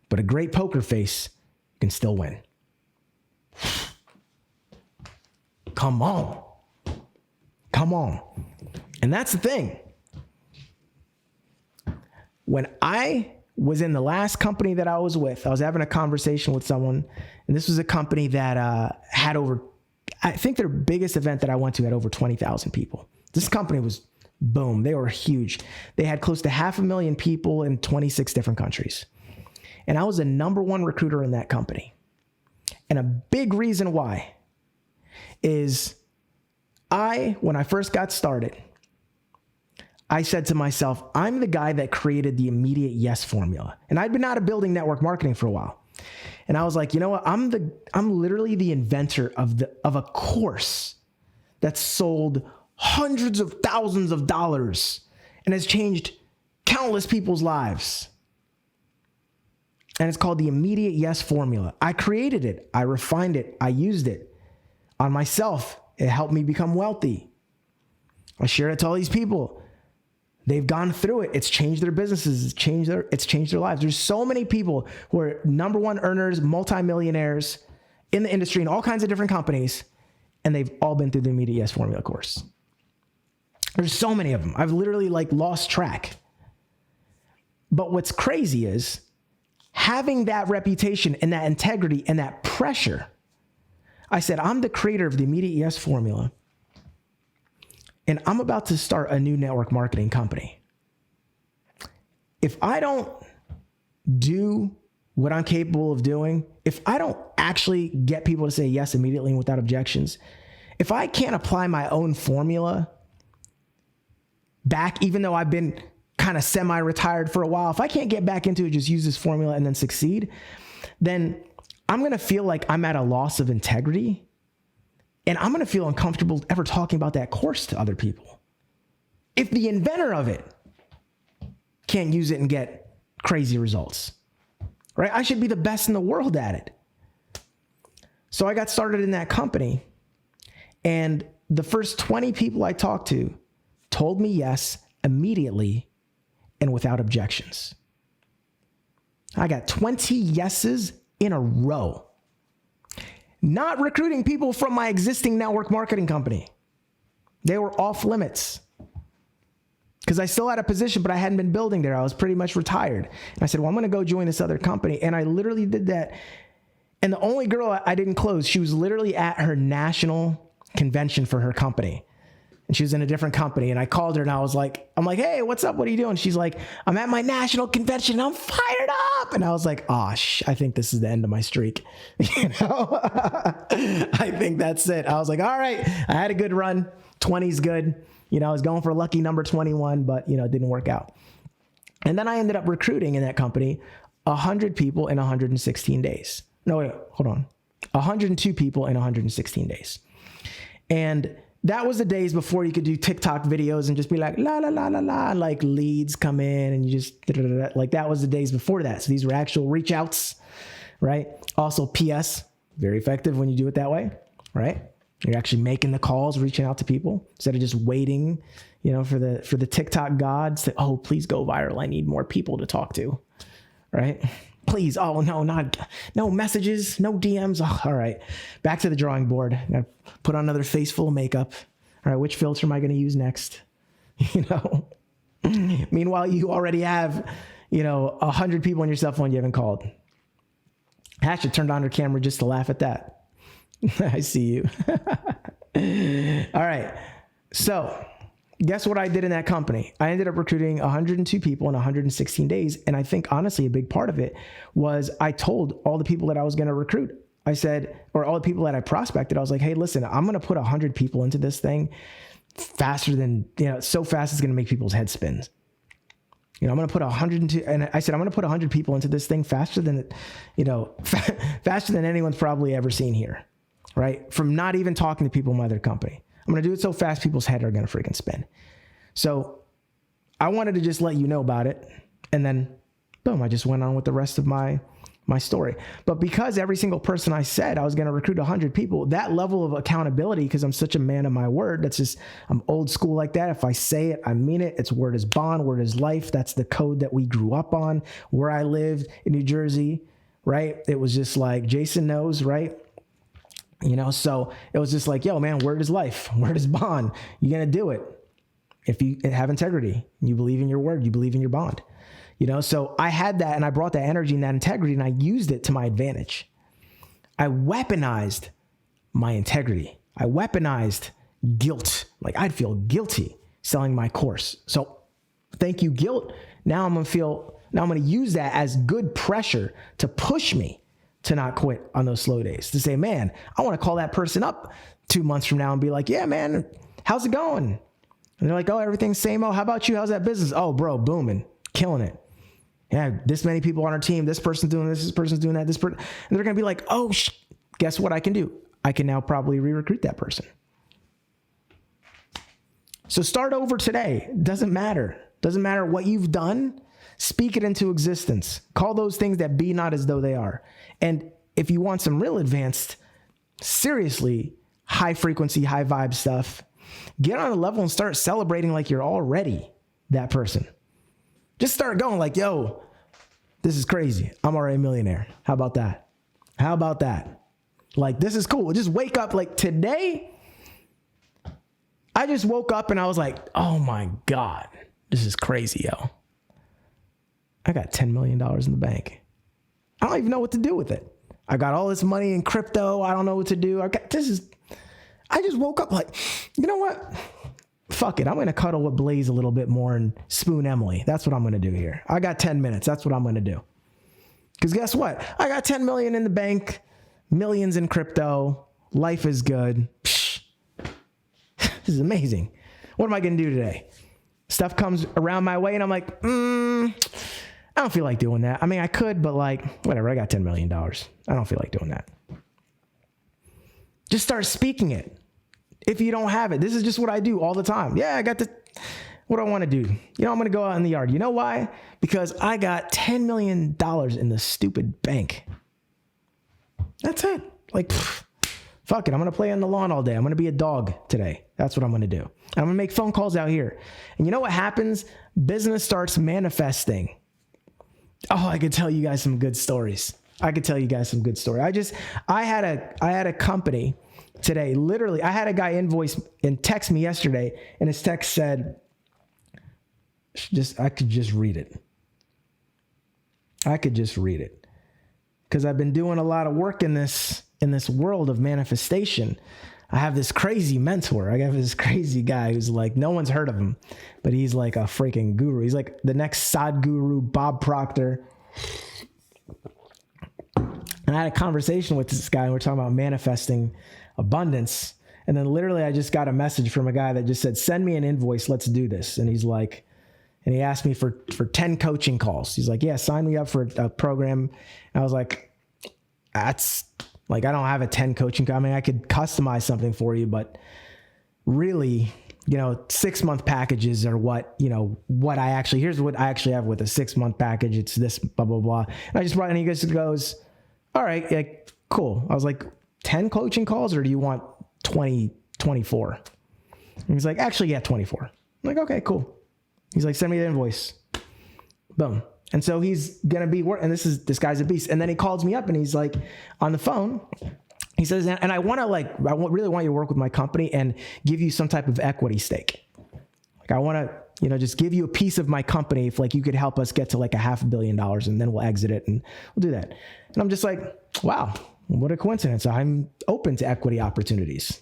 but a great poker face, you can still win. Come on. Come on. And that's the thing. When I was in the last company that I was with, I was having a conversation with someone, and this was a company that had over, I think their biggest event that I went to had over 20,000 people. This company was, boom, they were huge. They had close to 500,000 people in 26 different countries. And I was the #1 recruiter in that company. And a big reason why is when I first got started, I said to myself, I'm the guy that created the immediate yes formula. And I'd been out of building network marketing for a while. And I was like, you know what? I'm literally the inventor of a course that sold hundreds of thousands of dollars and has changed countless people's lives. And it's called the immediate yes formula. I created it. I refined it. I used it on myself. It helped me become wealthy. I shared it to all these people. They've gone through it. It's changed their businesses. It's changed their lives. There's so many people who are #1 earners, multimillionaires in the industry in all kinds of different companies, and they've all been through the immediate yes formula course. There's so many of them. I've literally lost track. But what's crazy is having that reputation and that integrity and that pressure. I said, I'm the creator of the immediate yes formula. And I'm about to start a new network marketing company. If I don't do what I'm capable of doing, if I don't actually get people to say yes immediately and without objections, if I can't apply my own formula back, even though I've been kind of semi-retired for a while, if I can't get back into it, just use this formula and then succeed, then I'm going to feel like I'm at a loss of integrity. And I'm going to feel uncomfortable ever talking about that course to other people. If the inventor of it can't use it and get crazy results, right? I should be the best in the world at it. So I got started in that company, and the first 20 people I talked to told me yes immediately and without objections. I got 20 yeses in a row. Not recruiting people from my existing network marketing company. They were off limits because I still had a position, but I hadn't been building there. I was pretty much retired. And I said, well, I'm going to go join this other company. And I literally did that. And the only girl I didn't close, she was literally at her national convention for her company. And she was in a different company. And I called her and I'm like, hey, what's up? What are you doing? She's like, I'm at my national convention. I'm fired up. And I was like, I think this is the end of my streak. I think that's it. I was like, all right, I had a good run. 20's good. I was going for lucky number 21, but it didn't work out. And then I ended up recruiting in that company 100 people in 116 days. No, wait, hold on. 102 people in 116 days. And that was the days before you could do TikTok videos and just be like, la, la, la, la, la, like leads come in and you just, like that was the days before that. So these were actual reach outs, right? Also PS, very effective when you do it that way, right? You're actually making the calls, reaching out to people instead of just waiting, for the TikTok gods to, oh, please go viral. I need more people to talk to, right? Please. Oh, no messages, no DMs. Oh, all right. Back to the drawing board. I gotta put on another face full of makeup. All right. Which filter am I going to use next? Meanwhile, you already have, 100 people on your cell phone you haven't called. I should turn on your camera just to laugh at that. I see you. All right. So guess what I did in that company? I ended up recruiting 102 people in 116 days. And I think honestly, a big part of it was I told all the people that I was going to recruit, I said, or all the people that I prospected, I was like, hey, listen, I'm going to put 100 people into this thing faster than, so fast it's going to make people's heads spin. I'm going to put 102, and I said, I'm going to put 100 people into this thing faster than, faster than anyone's probably ever seen here, right? From not even talking to people in my other company. I'm going to do it so fast people's heads are going to freaking spin. So I wanted to just let you know about it. And then boom, I just went on with the rest of my my story. But because every single person I said I was going to recruit 100 people, that level of accountability, because I'm such a man of my word, that's just, I'm old school like that. If I say it, I mean it. It's word is bond, word is life. That's the code that we grew up on where I lived in New Jersey, right? It was just like, Jason knows, right? So it was just like, yo, man, word is life, word is bond. You're going to do it. If you have integrity, you believe in your word, you believe in your bond. So I had that, and I brought that energy and that integrity, and I used it to my advantage. I weaponized my integrity. I weaponized guilt. Like, I'd feel guilty selling my course. So thank you, guilt. Now I'm going to use that as good pressure to push me to not quit on those slow days, to say, man, I want to call that person up 2 months from now and be like, yeah, man, how's it going? And they're like, oh, everything's same. Oh, how about you? How's that business? Oh, bro, booming, killing it. Yeah, this many people on our team, this person's doing this person's doing that, this person. And they're going to be like, oh, guess what I can do? I can now probably re-recruit that person. So start over today. Doesn't matter. Doesn't matter what you've done. Speak it into existence. Call those things that be not as though they are. And if you want some real advanced, seriously, high frequency, high vibe stuff, get on a level and start celebrating like you're already that person. Just start going like, yo, this is crazy. I'm already a millionaire. How about that? How about that? Like, this is cool. Just wake up. Like, today, I just woke up and I was like, oh my God, this is crazy, yo. I got $10 million in the bank. I don't even know what to do with it. I got all this money in crypto. I don't know what to do. I just woke up like, you know what? Fuck it. I'm going to cuddle with Blaze a little bit more and spoon Emily. That's what I'm going to do here. I got 10 minutes. That's what I'm going to do. Because guess what? I got 10 million in the bank, millions in crypto. Life is good. Psh. This is amazing. What am I going to do today? Stuff comes around my way and I'm like, I don't feel like doing that. I mean, I could, but like, whatever. I got $10 million. I don't feel like doing that. Just start speaking it. If you don't have it, this is just what I do all the time. Yeah, I got what I want to do. I'm going to go out in the yard. You know why? Because I got $10 million in the stupid bank. That's it. Like, fuck it. I'm going to play on the lawn all day. I'm going to be a dog today. That's what I'm going to do. And I'm going to make phone calls out here. And you know what happens? Business starts manifesting. Oh, I could tell you guys some good stories. I had a company today. Literally, I had a guy invoice and text me yesterday, and his text said, I could just read it. Because I've been doing a lot of work in this world of manifestation. I have this crazy mentor. I have this crazy guy who's like, no one's heard of him, but he's like a freaking guru. He's like the next Sadhguru, Bob Proctor. And I had a conversation with this guy, and we're talking about manifesting abundance. And then literally I just got a message from a guy that just said, send me an invoice. Let's do this. And he's like, and he asked me for 10 coaching calls. He's like, yeah, sign me up for a program. And I was like, that's like, I don't have a 10 coaching. I mean, I could customize something for you, but really, 6-month packages are here's what I actually have with a 6-month package. It's this blah, blah, blah. And and he just goes, all right, like, cool. I was like, 10 coaching calls, or do you want 24? And he's like, actually, yeah, 24. I'm like, okay, cool. He's like, send me the invoice. Boom. And so he's going to be working, and this guy's a beast. And then he calls me up and he's like on the phone. He says, and I really want you to work with my company and give you some type of equity stake. Like, I want to, just give you a piece of my company if like you could help us get to like $500 million, and then we'll exit it and we'll do that. And I'm just like, wow, what a coincidence. I'm open to equity opportunities.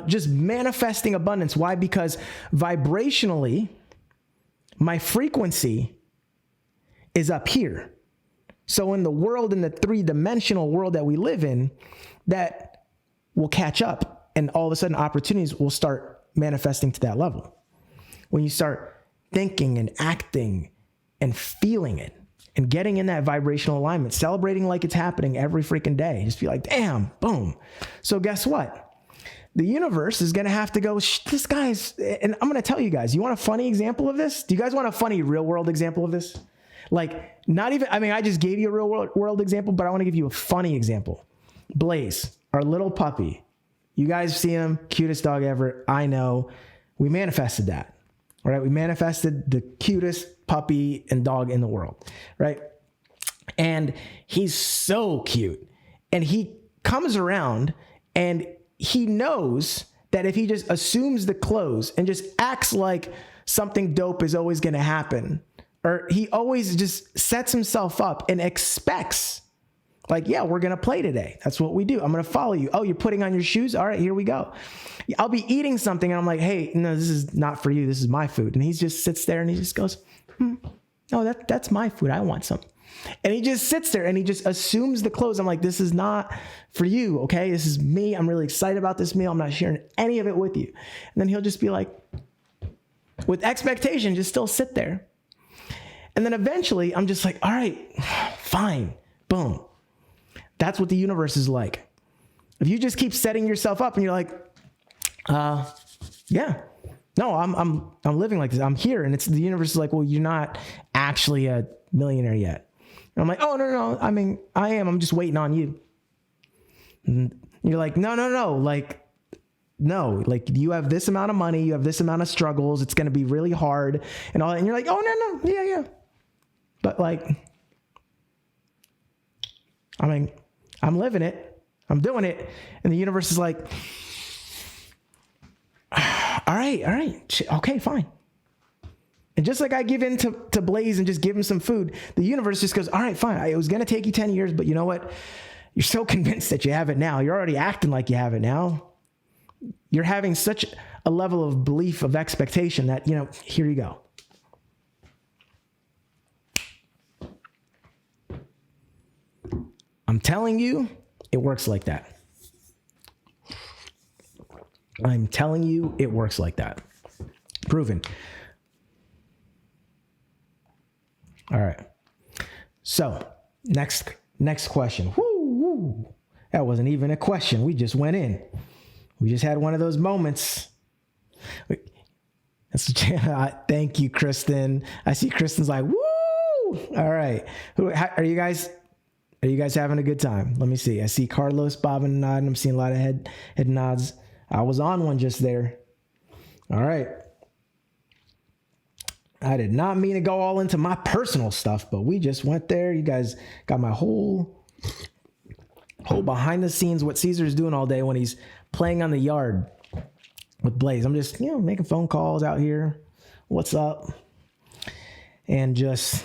Just manifesting abundance. Why? Because vibrationally, my frequency is up here. So in the world, in the 3-dimensional world that we live in, that will catch up, and all of a sudden opportunities will start manifesting to that level. When you start thinking and acting and feeling it and getting in that vibrational alignment, celebrating like it's happening every freaking day, just be like, damn, boom. So guess what? The universe is going to have to go, this guy's, and I'm going to tell you guys, you want a funny example of this? Do you guys want a funny real world example of this? Like, not even, I mean, I just gave you a real world example, but I want to give you a funny example. Blaze, our little puppy. You guys see him, cutest dog ever. I know. We manifested that, right? We manifested the cutest puppy and dog in the world, right? And he's so cute. And he comes around and he knows that if he just assumes the clothes and just acts like something dope is always going to happen, or he always just sets himself up and expects, like, yeah, we're going to play today. That's what we do. I'm going to follow you. Oh, you're putting on your shoes? All right, here we go. I'll be eating something and I'm like, hey, no, this is not for you. This is my food. And he just sits there and he just goes, no, that's my food. I want some. And he just sits there and he just assumes the clothes. I'm like, this is not for you, okay? This is me. I'm really excited about this meal. I'm not sharing any of it with you. And then he'll just be like, with expectation, just still sit there. And then eventually I'm just like, all right, fine, boom. That's what the universe is like. If you just keep setting yourself up and you're like, yeah, no, I'm living like this. I'm here. And it's the universe is like, well, you're not actually a millionaire yet. And I'm like, oh, no. I mean, I am. I'm just waiting on you. And you're like, no. Like, no, like you have this amount of money. You have this amount of struggles. It's going to be really hard and all that. And you're like, oh, no. Yeah. But like, I mean, I'm living it. I'm doing it. And the universe is like, all right. Okay, fine. And just like I give in to Blaze and just give him some food, the universe just goes, all right, fine. It was going to take you 10 years, but you know what? You're so convinced that you have it now. You're already acting like you have it now. You're having such a level of belief, of expectation that, you know, here you go. I'm telling you, it works like that. I'm telling you, it works like that. Proven. All right. So next question. Woo. That wasn't even a question. We just went in. We just had one of those moments. Thank you, Kristen. I see Kristen's like, woo. All right. Are you guys having a good time? Let me see. I see Carlos bobbing and nodding. I'm seeing a lot of head nods. I was on one just there. All right. I did not mean to go all into my personal stuff, but we just went there. You guys got my whole behind the scenes, what Cesar's doing all day when he's playing on the yard with Blaze. I'm just, making phone calls out here. What's up? And just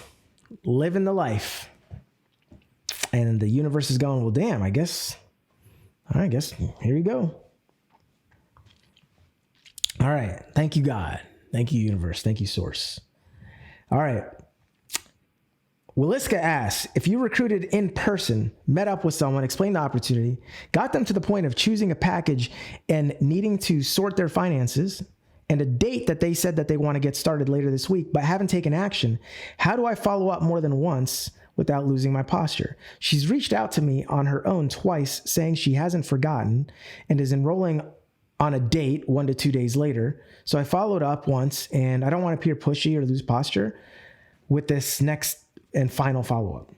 living the life. And the universe is going, well, damn, I guess here you go. All right. Thank you, God. Thank you, universe. Thank you, source. All right. Williska asks, if you recruited in person, met up with someone, explained the opportunity, got them to the point of choosing a package and needing to sort their finances, and a date that they said that they want to get started later this week, but haven't taken action, how do I follow up more than once without losing my posture? She's reached out to me on her own twice, saying she hasn't forgotten and is enrolling on a date 1 to 2 days later. So I followed up once, and I don't want to appear pushy or lose posture with this next and final follow-up.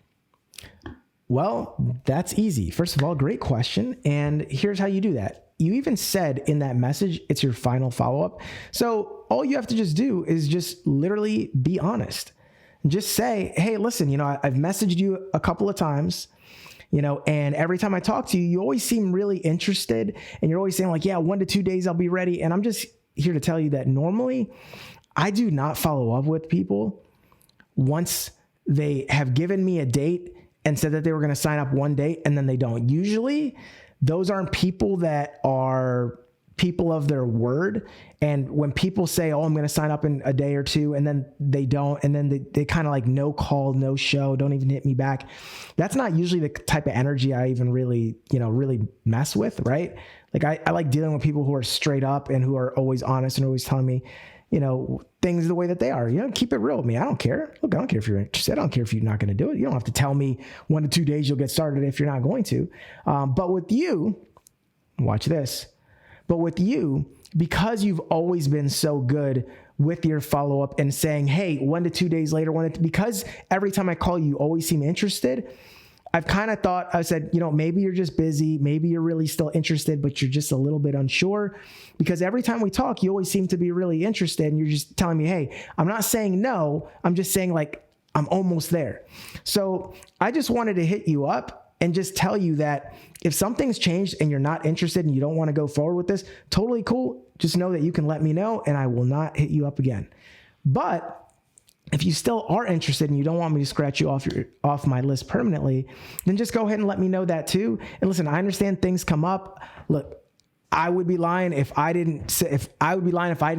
Well, that's easy. First of all, great question. And here's how you do that. You even said in that message, it's your final follow-up. So all you have to just do is just literally be honest. Just say, hey, listen, I've messaged you a couple of times, and every time I talk to you, you always seem really interested, and you're always saying like, yeah, 1 to 2 days, I'll be ready. And I'm just here to tell you that normally I do not follow up with people once they have given me a date and said that they were going to sign up one date and then they don't. Usually those aren't people that are people of their word. And when people say, oh, I'm going to sign up in a day or two, and then they don't, and then they kind of like no call, no show, don't even hit me back. That's not usually the type of energy I even really mess with, right? Like I like dealing with people who are straight up and who are always honest and always telling me, things the way that they are. Keep it real with me. I don't care. Look, I don't care if you're interested. I don't care if you're not going to do it. You don't have to tell me 1 to 2 days you'll get started if you're not going to. But with you, watch this. But with you, because you've always been so good with your follow-up and saying, hey, 1 to 2 days later, because every time I call you, you always seem interested. I've kind of thought, I said, maybe you're just busy. Maybe you're really still interested, but you're just a little bit unsure, because every time we talk, you always seem to be really interested. And you're just telling me, hey, I'm not saying no. I'm just saying like, I'm almost there. So I just wanted to hit you up and just tell you that if something's changed and you're not interested and you don't want to go forward with this, totally cool. Just know that you can let me know and I will not hit you up again. But if you still are interested and you don't want me to scratch you off my list permanently, then just go ahead and let me know that too. And listen, I understand things come up. Look, I would be lying if I didn't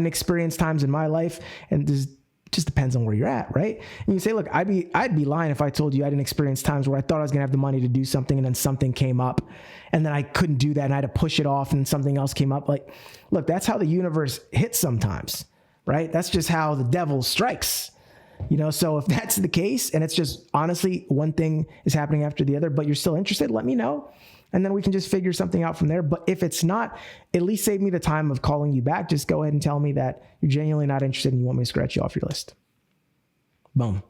experience times in my life, and this just depends on where you're at, right? And you say, look, I'd be lying if I told you I didn't experience times where I thought I was gonna have the money to do something and then something came up and then I couldn't do that and I had to push it off and something else came up. Like, look, that's how the universe hits sometimes, right? That's just how the devil strikes. So if that's the case and it's just honestly one thing is happening after the other, but you're still interested, let me know. And then we can just figure something out from there. But if it's not, at least save me the time of calling you back. Just go ahead and tell me that you're genuinely not interested and you want me to scratch you off your list. Boom.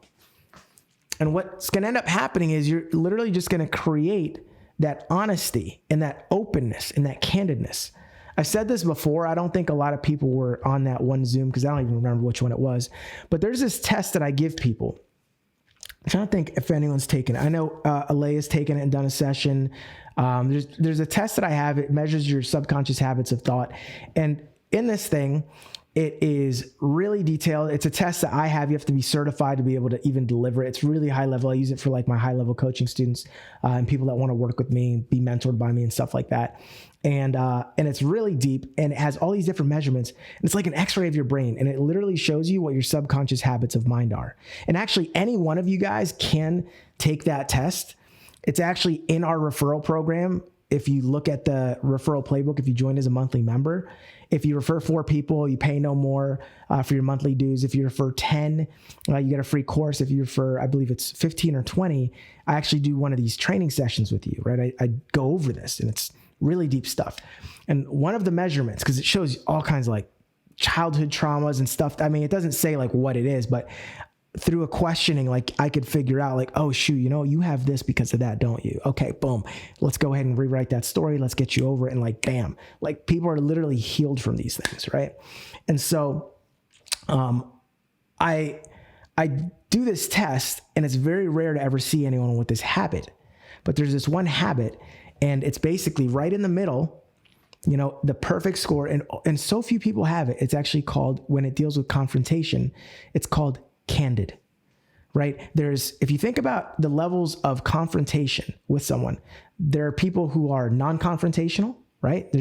And what's going to end up happening is you're literally just going to create that honesty and that openness and that candidness. I've said this before. I don't think a lot of people were on that one Zoom because I don't even remember which one it was. But there's this test that I give people. I'm trying to think if anyone's taken it. I know Alea's taken it and done a session. There's a test that I have. It measures your subconscious habits of thought. And in this thing, it is really detailed. It's a test that I have. You have to be certified to be able to even deliver it. It's really high level. I use it for like my high level coaching students and people that want to work with me, be mentored by me and stuff like that. And it's really deep and it has all these different measurements. And it's like an x-ray of your brain. And it literally shows you what your subconscious habits of mind are. And actually any one of you guys can take that test. It's actually in our referral program. If you look at the referral playbook, if you join as a monthly member, if you refer 4 people, you pay no more for your monthly dues. If you refer 10, you get a free course. If you refer, I believe it's 15 or 20, I actually do one of these training sessions with you, right? I go over this and it's really deep stuff. And one of the measurements, because it shows all kinds of like childhood traumas and stuff. I mean, it doesn't say like what it is, but through a questioning, like I could figure out like, oh shoot, you have this because of that, don't you? Okay, boom. Let's go ahead and rewrite that story. Let's get you over it. And like, bam, like people are literally healed from these things. Right. And so, I do this test and it's very rare to ever see anyone with this habit, but there's this one habit and it's basically right in the middle, the perfect score. And so few people have it. It's actually called, when it deals with confrontation, it's called Candid, right? If you think about the levels of confrontation with someone, there are people who are non-confrontational, right?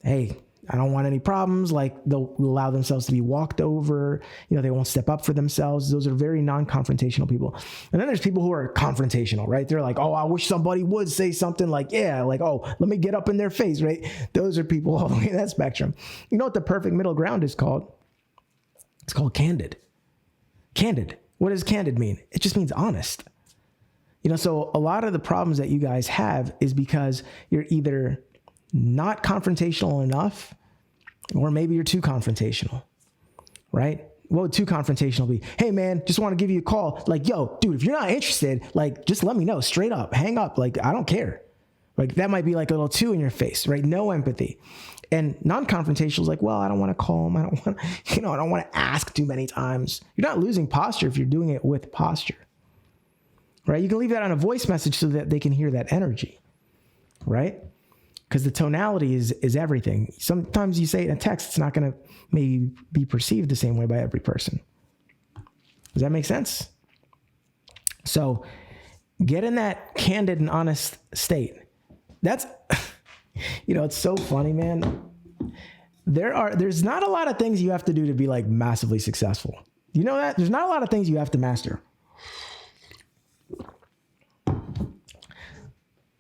Hey, I don't want any problems. Like they'll allow themselves to be walked over. They won't step up for themselves. Those are very non-confrontational people. And then there's people who are confrontational, right? They're like, oh, I wish somebody would say something like, yeah, like, oh, let me get up in their face, right? Those are people all the way in that spectrum. You know what the perfect middle ground is called? It's called Candid. Candid. What does candid mean? It just means honest. So a lot of the problems that you guys have is because you're either not confrontational enough, or maybe you're too confrontational, right? What would too confrontational be? Hey man, just want to give you a call. Like, yo, dude, if you're not interested, like, just let me know straight up, hang up. Like, I don't care. Like that might be like a little too in your face, right? No empathy. And non-confrontational is like, well, I don't want to call him. I don't want to, I don't want to ask too many times. You're not losing posture if you're doing it with posture, right? You can leave that on a voice message so that they can hear that energy, right? Because the tonality is everything. Sometimes you say it in a text, it's not going to maybe be perceived the same way by every person. Does that make sense? So get in that candid and honest state. That's, it's so funny, man. There's not a lot of things you have to do to be like massively successful. You know that? There's not a lot of things you have to master.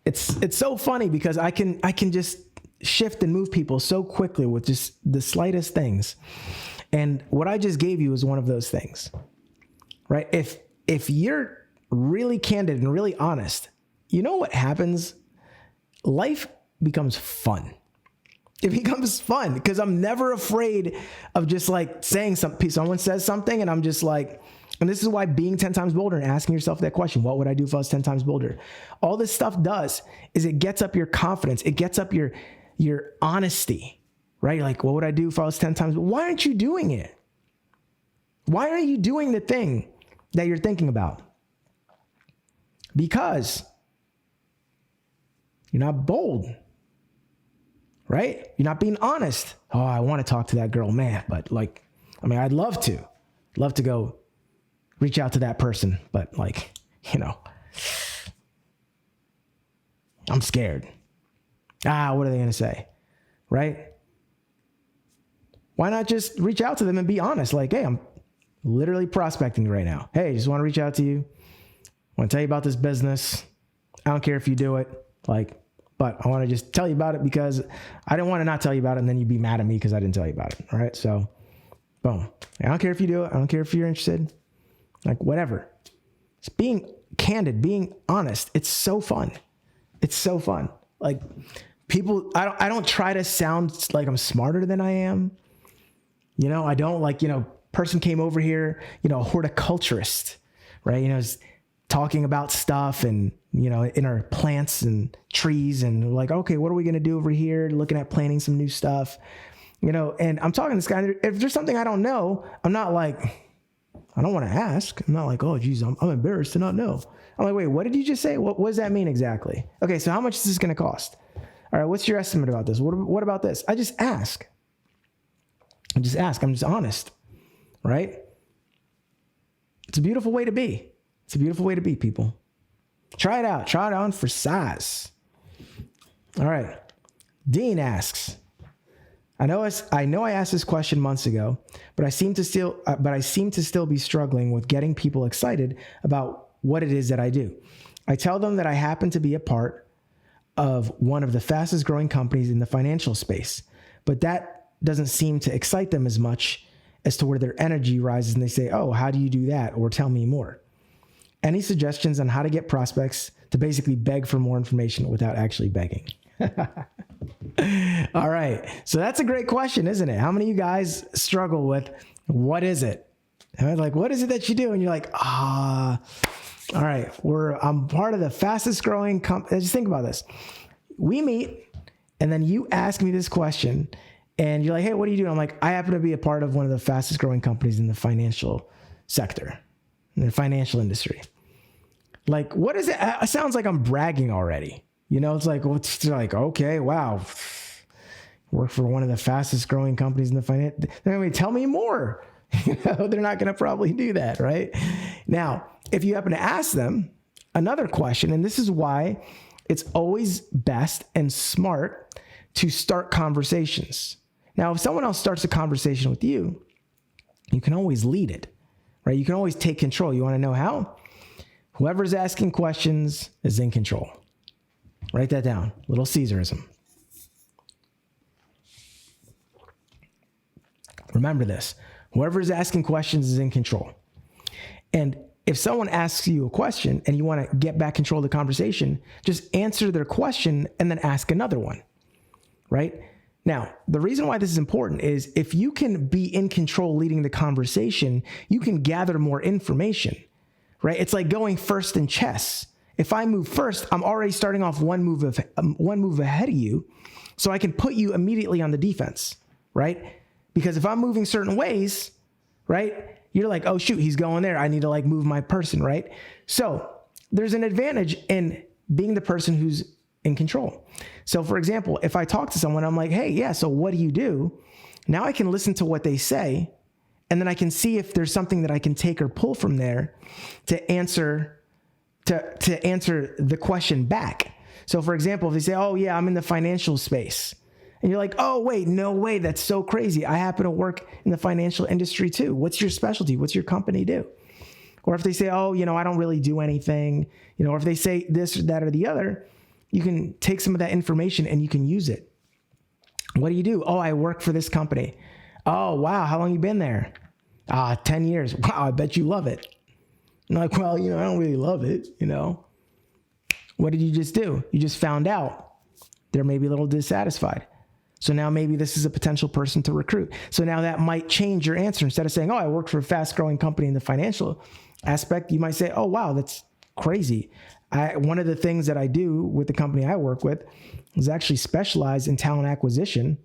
It's so funny because I can just shift and move people so quickly with just the slightest things. And what I just gave you is one of those things, right? If you're really candid and really honest, you know what happens? Life becomes fun. It becomes fun because I'm never afraid of just like saying something. Someone says something and I'm just like, and this is why being 10 times bolder and asking yourself that question, what would I do if I was 10 times bolder? All this stuff does is it gets up your confidence. It gets up your honesty, right? Like, what would I do if I was 10 times? Why aren't you doing it? Why aren't you doing the thing that you're thinking about? Because you're not bold, right? You're not being honest. Oh, I want to talk to that girl, man. But like, I mean, I'd love to go reach out to that person. But like, you know, I'm scared. What are they going to say? Right? Why not just reach out to them and be honest? Like, hey, I'm literally prospecting right now. Hey, just want to reach out to you. I want to tell you about this business. I don't care if you do it. Like, but I want to just tell you about it because I don't want to not tell you about it and then you'd be mad at me because I didn't tell you about it. All right. So boom. I don't care if you do it. I don't care if you're interested. Like whatever. It's being candid, being honest. It's so fun. It's so fun. Like people, I don't try to sound like I'm smarter than I am. You know, I don't like, you know, person came over here, you know, a horticulturist, right? You know, is talking about stuff and, you know, in our plants and trees and like, okay, what are we going to do over here? Looking at planting some new stuff, you know, and I'm talking to this guy. If there's something I don't know, I'm not like, I don't want to ask. I'm not like, oh, geez, I'm embarrassed to not know. I'm like, wait, what did you just say? What does that mean exactly? Okay, so how much is this going to cost? All right, what's your estimate about this? What about this? I just ask. I'm just honest, right? It's a beautiful way to be. It's a beautiful way to be, people. Try it out. Try it on for size. All right. Dean asks, I know I asked this question months ago, but I seem to still be struggling with getting people excited about what it is that I do. I tell them that I happen to be a part of one of the fastest growing companies in the financial space, but that doesn't seem to excite them as much as to where their energy rises and they say, oh, how do you do that? Or tell me more. Any suggestions on how to get prospects to basically beg for more information without actually begging? All right. So that's a great question, isn't it? How many of you guys struggle with what is it? And like, what is it that you do? And you're like, all right, I'm part of the fastest growing company. Just think about this. We meet and then you ask me this question and you're like, hey, what do you do? I'm like, I happen to be a part of one of the fastest growing companies in the financial sector, in the financial industry. Like, what is it? It sounds like I'm bragging already. You know, it's like, okay, wow. Work for one of the fastest growing companies in the finance. They're going to tell me more. You know, they're not going to probably do that, right? Now, if you happen to ask them another question, and this is why it's always best and smart to start conversations. Now, if someone else starts a conversation with you, you can always lead it, right? You can always take control. You want to know how? Whoever's asking questions is in control. Write that down. Little Caesarism. Remember this. Whoever is asking questions is in control. And if someone asks you a question and you want to get back control of the conversation, just answer their question and then ask another one, right? Now, the reason why this is important is if you can be in control leading the conversation, you can gather more information, right? It's like going first in chess. If I move first, I'm already starting off one move ahead of you, so I can put you immediately on the defense, right? Because if I'm moving certain ways, right, you're like, oh shoot, he's going there. I need to like move my person, right? So there's an advantage in being the person who's in control. So for example, if I talk to someone, I'm like, hey, yeah, so what do you do? Now I can listen to what they say, and then I can see if there's something that I can take or pull from there to answer the question back. So for example, if they say, oh yeah, I'm in the financial space. And you're like, oh wait, no way. That's so crazy. I happen to work in the financial industry too. What's your specialty? What's your company do? Or if they say, oh, you know, I don't really do anything, you know, or if they say this or that or the other, you can take some of that information and you can use it. What do you do? Oh, I work for this company. Oh, wow. How long you been there? 10 years. Wow. I bet you love it. And like, well, you know, I don't really love it. You know, what did you just do? You just found out they're maybe a little dissatisfied. So now maybe this is a potential person to recruit. So now that might change your answer. Instead of saying, oh, I work for a fast growing company in the financial aspect, you might say, oh, wow, that's crazy. One of the things that I do with the company I work with is actually specialize in talent acquisition,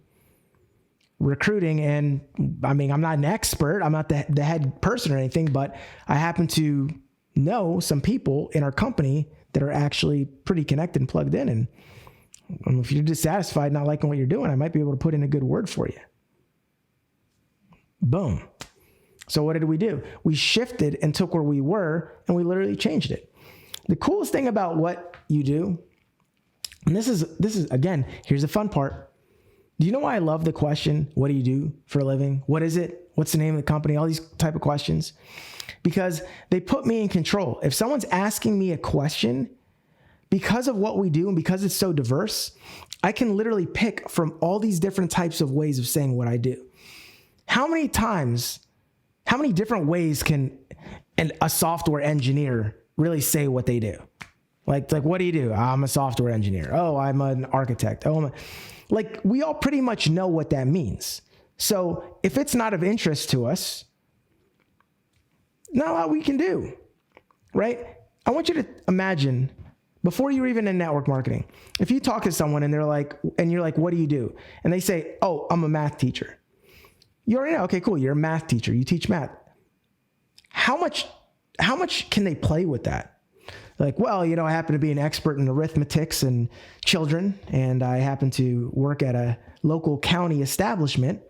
recruiting. And I mean, I'm not an expert. I'm not the head person or anything, but I happen to know some people in our company that are actually pretty connected and plugged in. And if you're dissatisfied, not liking what you're doing, I might be able to put in a good word for you. Boom. So what did we do? We shifted and took where we were and we literally changed it. The coolest thing about what you do, and this is again, here's the fun part. Do you know why I love the question, what do you do for a living? What is it? What's the name of the company? All these type of questions. Because they put me in control. If someone's asking me a question, because of what we do and because it's so diverse, I can literally pick from all these different types of ways of saying what I do. How many different ways can a software engineer really say what they do? Like, what do you do? I'm a software engineer. Oh, I'm an architect. Oh, like we all pretty much know what that means. So if it's not of interest to us, not a lot we can do, right? I want you to imagine before you're even in network marketing, if you talk to someone and you're like, what do you do? And they say, oh, I'm a math teacher. You already know, okay, cool. You're a math teacher. You teach math. How much can they play with that? Like, well, I happen to be an expert in arithmetics and children, and I happen to work at a local county establishment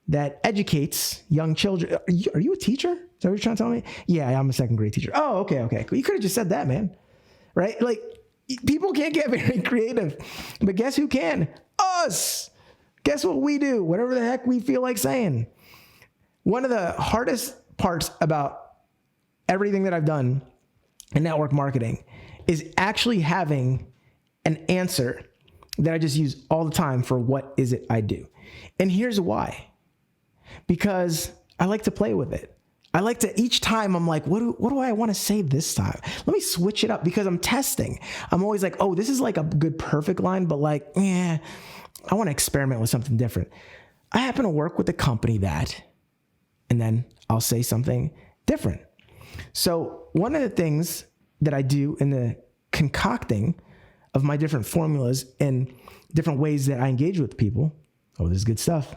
that educates young children. Are you a teacher? Is that what you're trying to tell me? Yeah, I'm a second grade teacher. Oh, okay. You could have just said that, man. Right? Like, people can't get very creative, but guess who can? Us. Guess what we do? Whatever the heck we feel like saying. One of the hardest parts about everything that I've done in network marketing is actually having an answer that I just use all the time for what is it I do. And here's why. Because I like to play with it. I like to, each time I'm like, what do I want to say this time? Let me switch it up because I'm testing. I'm always like, oh, this is like a good perfect line, but like, I want to experiment with something different. I happen to work with a company that, and then I'll say something different. So one of the things that I do in the concocting of my different formulas and different ways that I engage with people, oh, this is good stuff.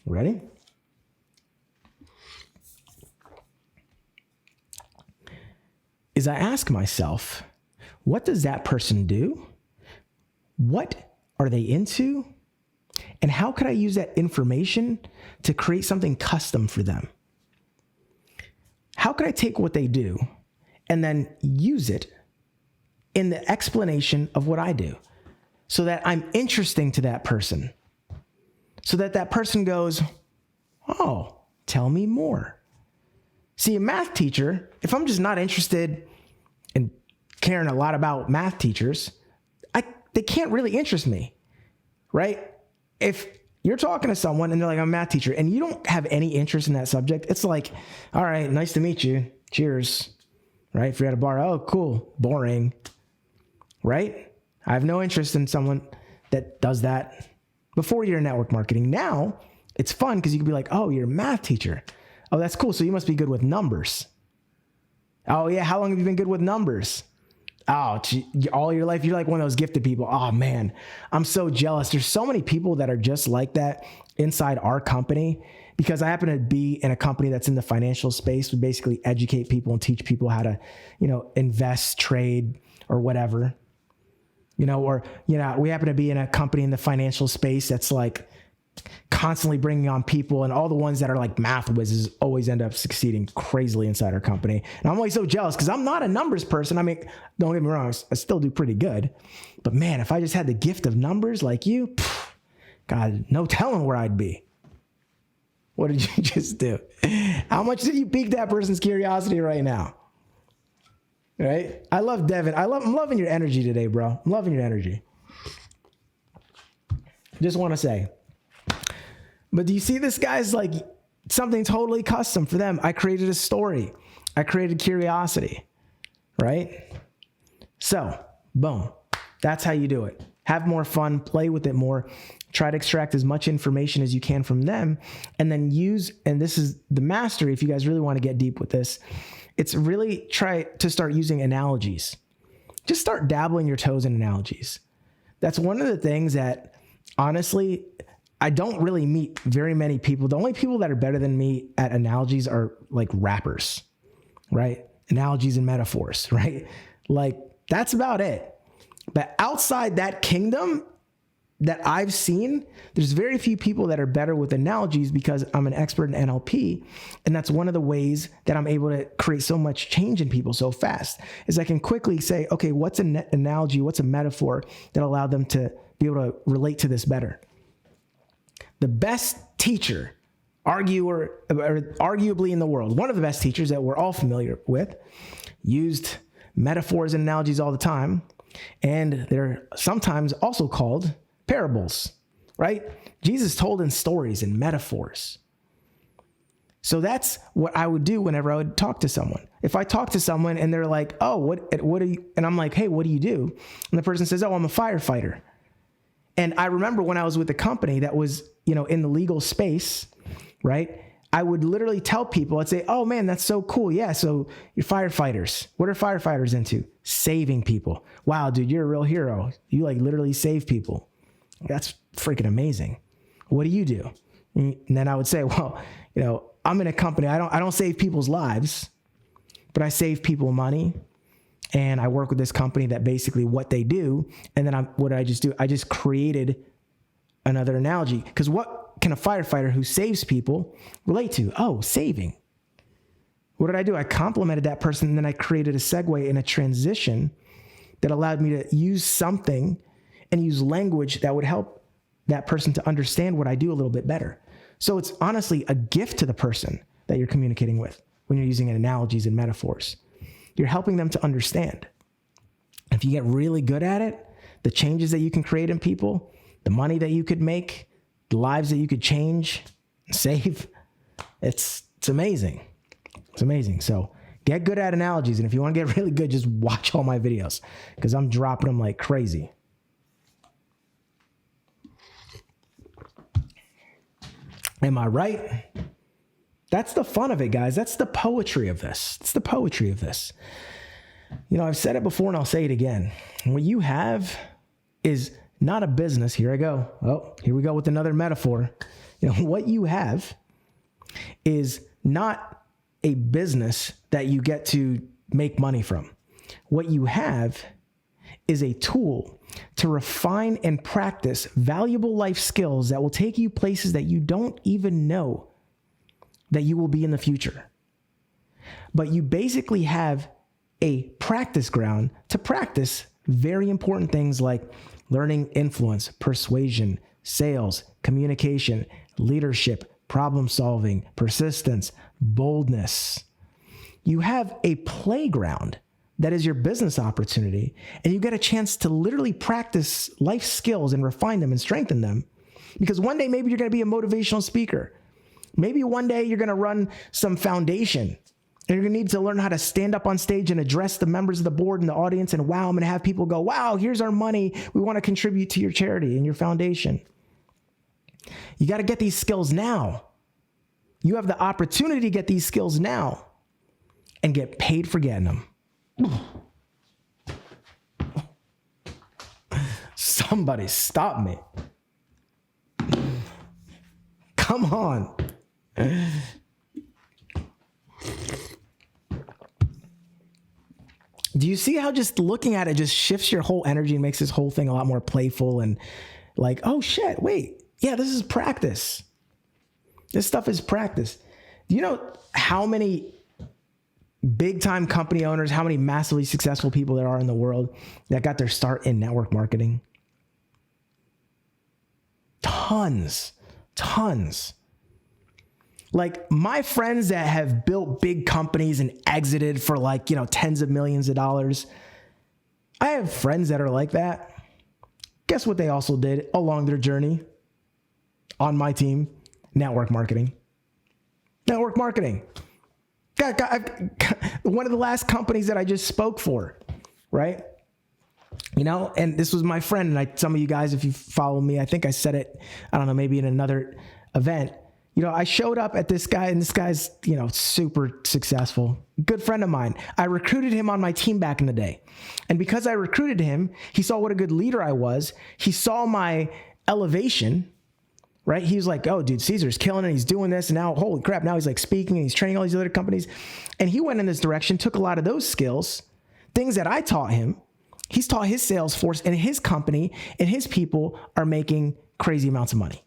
Ready? Is I ask myself, what does that person do? What are they into? And how could I use that information to create something custom for them? How could I take what they do and then use it in the explanation of what I do so that I'm interesting to that person? So that that person goes, oh, tell me more. See, a math teacher, if I'm just not interested in caring a lot about math teachers, they can't really interest me, right? If you're talking to someone and they're like, I'm a math teacher, and you don't have any interest in that subject, it's like, all right, nice to meet you. Cheers, right? If you're at a bar, oh, cool, boring, right? I have no interest in someone that does that before you're in network marketing. Now, it's fun because you can be like, oh, you're a math teacher. Oh, that's cool. So you must be good with numbers. Oh, yeah. How long have you been good with numbers? Oh, all your life. You're like one of those gifted people. Oh, man, I'm so jealous. There's so many people that are just like that inside our company because I happen to be in a company that's in the financial space. We basically educate people and teach people how to, invest, trade, or whatever. We happen to be in a company in the financial space that's like constantly bringing on people, and all the ones that are like math whizzes always end up succeeding crazily inside our company. And I'm always so jealous because I'm not a numbers person. I mean, don't get me wrong, I still do pretty good. But man, if I just had the gift of numbers like you, God, no telling where I'd be. What did you just do? How much did you pique that person's curiosity right now? Right? I love Devin. I'm loving your energy today, bro. I'm loving your energy. Just want to say. But do you see this guy's like something totally custom for them? I created a story. I created curiosity, right? So, boom. That's how you do it. have more fun, play with it more, try to extract as much information as you can from them, and then use, and this is the mastery, if you guys really want to get deep with this, it's really try to start using analogies. Just start dabbling your toes in analogies. That's one of the things that, honestly, I don't really meet very many people. The only people that are better than me at analogies are like rappers, right? Analogies and metaphors, right? Like, that's about it. But outside that kingdom that I've seen, there's very few people that are better with analogies, because I'm an expert in NLP. And that's one of the ways that I'm able to create so much change in people so fast, is I can quickly say, okay, what's an analogy? What's a metaphor that allowed them to be able to relate to this better? The best teacher, arguably in the world, one of the best teachers that we're all familiar with, used metaphors and analogies all the time. And they're sometimes also called parables, right? Jesus told in stories and metaphors. So that's what I would do whenever I would talk to someone. If I talk to someone and they're like, oh, what do you, and I'm like, hey, what do you do? And the person says, oh, I'm a firefighter. And I remember when I was with a company that was, in the legal space, right? I would literally tell people, I'd say, oh man, that's so cool. Yeah. So you're firefighters. What are firefighters into? Saving people. Wow, dude, you're a real hero. You like literally save people. That's freaking amazing. What do you do? And then I would say, well, I'm in a company. I don't save people's lives, but I save people money. And I work with this company that basically what they do. And then what did I just do? I just created another analogy. Because what can a firefighter who saves people relate to? Oh, saving. What did I do? I complimented that person, and then I created a segue and a transition that allowed me to use something and use language that would help that person to understand what I do a little bit better. So it's honestly a gift to the person that you're communicating with when you're using analogies and metaphors. You're helping them to understand. If you get really good at it, the changes that you can create in people, the money that you could make, the lives that you could change, save, it's amazing. It's amazing. So get good at analogies. And if you want to get really good, just watch all my videos, because I'm dropping them like crazy. Am I right? That's the fun of it, guys. That's the poetry of this. It's the poetry of this. I've said it before and I'll say it again. What you have is not a business. Here I go. Oh, here we go with another metaphor. What you have is not a business that you get to make money from. What you have is a tool to refine and practice valuable life skills that will take you places that you don't even know that you will be in the future. But you basically have a practice ground to practice very important things like learning influence, persuasion, sales, communication, leadership, problem solving, persistence, boldness. You have a playground that is your business opportunity, and you get a chance to literally practice life skills and refine them and strengthen them. Because one day, maybe you're going to be a motivational speaker. Maybe one day you're going to run some foundation, and you're going to need to learn how to stand up on stage and address the members of the board and the audience. And wow, I'm going to have people go, wow, here's our money. We want to contribute to your charity and your foundation. You got to get these skills now. You have the opportunity to get these skills now and get paid for getting them. Somebody stop me. Come on. Do you see how just looking at it just shifts your whole energy and makes this whole thing a lot more playful and like, oh shit, wait. Yeah, this is practice. This stuff is practice. Do you know how many big time company owners, how many massively successful people there are in the world that got their start in network marketing? Tons. Like my friends that have built big companies and exited for like, tens of millions of dollars. I have friends that are like that. Guess what they also did along their journey on my team? Network marketing. Network marketing. One of the last companies that I just spoke for, right? and this was my friend, and some of you guys, if you follow me, I think I said it, I don't know, maybe in another event. I showed up at this guy, and this guy's, super successful, good friend of mine. I recruited him on my team back in the day. And because I recruited him, he saw what a good leader I was. He saw my elevation, right? He was like, oh, dude, Cesar's killing it. He's doing this. And now, holy crap, now he's like speaking and he's training all these other companies. And he went in this direction, took a lot of those skills, things that I taught him. He's taught his sales force, and his company and his people are making crazy amounts of money.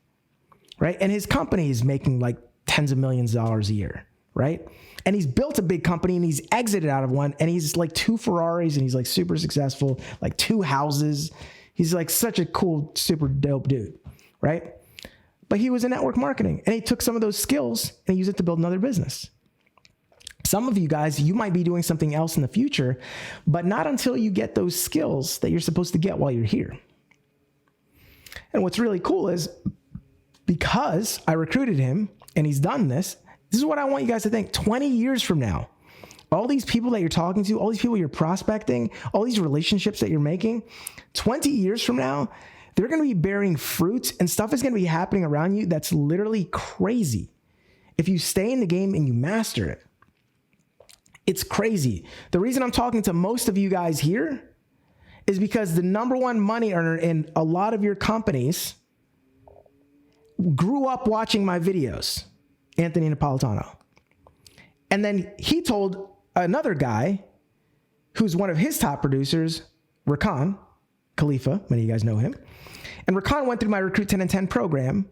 Right? And his company is making like tens of millions of dollars a year, right? And he's built a big company, and he's exited out of one, and he's like 2 Ferraris, and he's like super successful, like 2 houses. He's like such a cool, super dope dude, right? But he was in network marketing, and he took some of those skills and he used it to build another business. Some of you guys, you might be doing something else in the future, but not until you get those skills that you're supposed to get while you're here. And what's really cool is, because I recruited him and he's done this is what I want you guys to think. 20 years from now, all these people that you're talking to, all these people you're prospecting, all these relationships that you're making, 20 years from now, they're going to be bearing fruits, and stuff is going to be happening around you that's literally crazy. If you stay in the game and you master it, it's crazy. The reason I'm talking to most of you guys here is because the number one money earner in a lot of your companies grew up watching my videos, Anthony Napolitano. And then he told another guy who's one of his top producers, Rakan Khalifa, many of you guys know him. And Rakan went through my Recruit 10 and 10 program,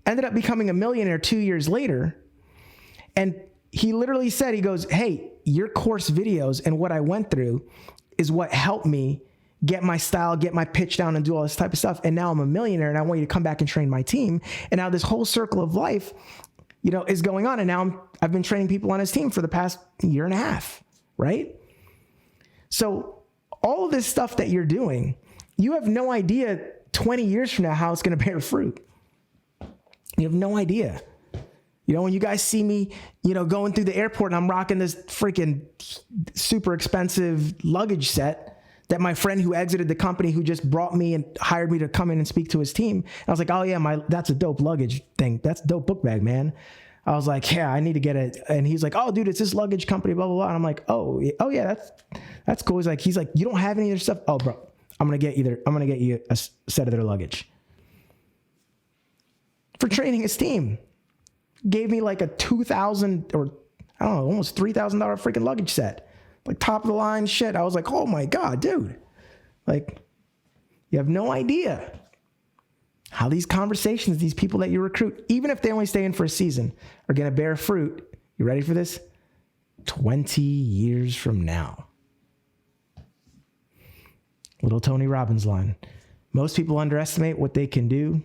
ended up becoming a millionaire 2 years later. And he literally said, he goes, hey, your course videos and what I went through is what helped me get my style, get my pitch down, and do all this type of stuff. And now I'm a millionaire, and I want you to come back and train my team. And now this whole circle of life, is going on. And now I've been training people on his team for the past year and a half, right? So all of this stuff that you're doing, you have no idea 20 years from now how it's going to bear fruit. You have no idea. When you guys see me, going through the airport and I'm rocking this freaking super expensive luggage set that my friend who exited the company, who just brought me and hired me to come in and speak to his team. And I was like, oh yeah, that's a dope luggage thing. That's a dope book bag, man. I was like, yeah, I need to get it. And he's like, oh dude, it's this luggage company, blah, blah, blah. And I'm like, oh yeah, that's cool. He's like, you don't have any of their stuff? Oh bro, I'm going to get you a set of their luggage. For training his team. Gave me like a $2,000 or I don't know, almost $3,000 freaking luggage set. Like top of the line shit. I was like, oh my God, dude. Like, you have no idea how these conversations, these people that you recruit, even if they only stay in for a season, are going to bear fruit. You ready for this? 20 years from now. Little Tony Robbins line. Most people underestimate what they can do.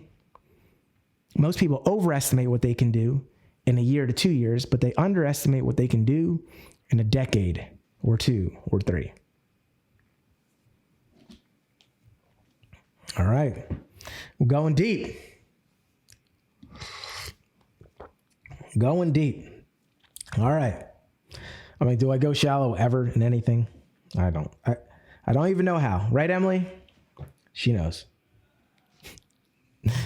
Most people overestimate what they can do in a year to 2 years, but they underestimate what they can do in a decade or 2 or 3. All right. We're going deep. Going deep. All right. I mean, do I go shallow ever in anything? I don't. I don't even know how. Right, Emily? She knows.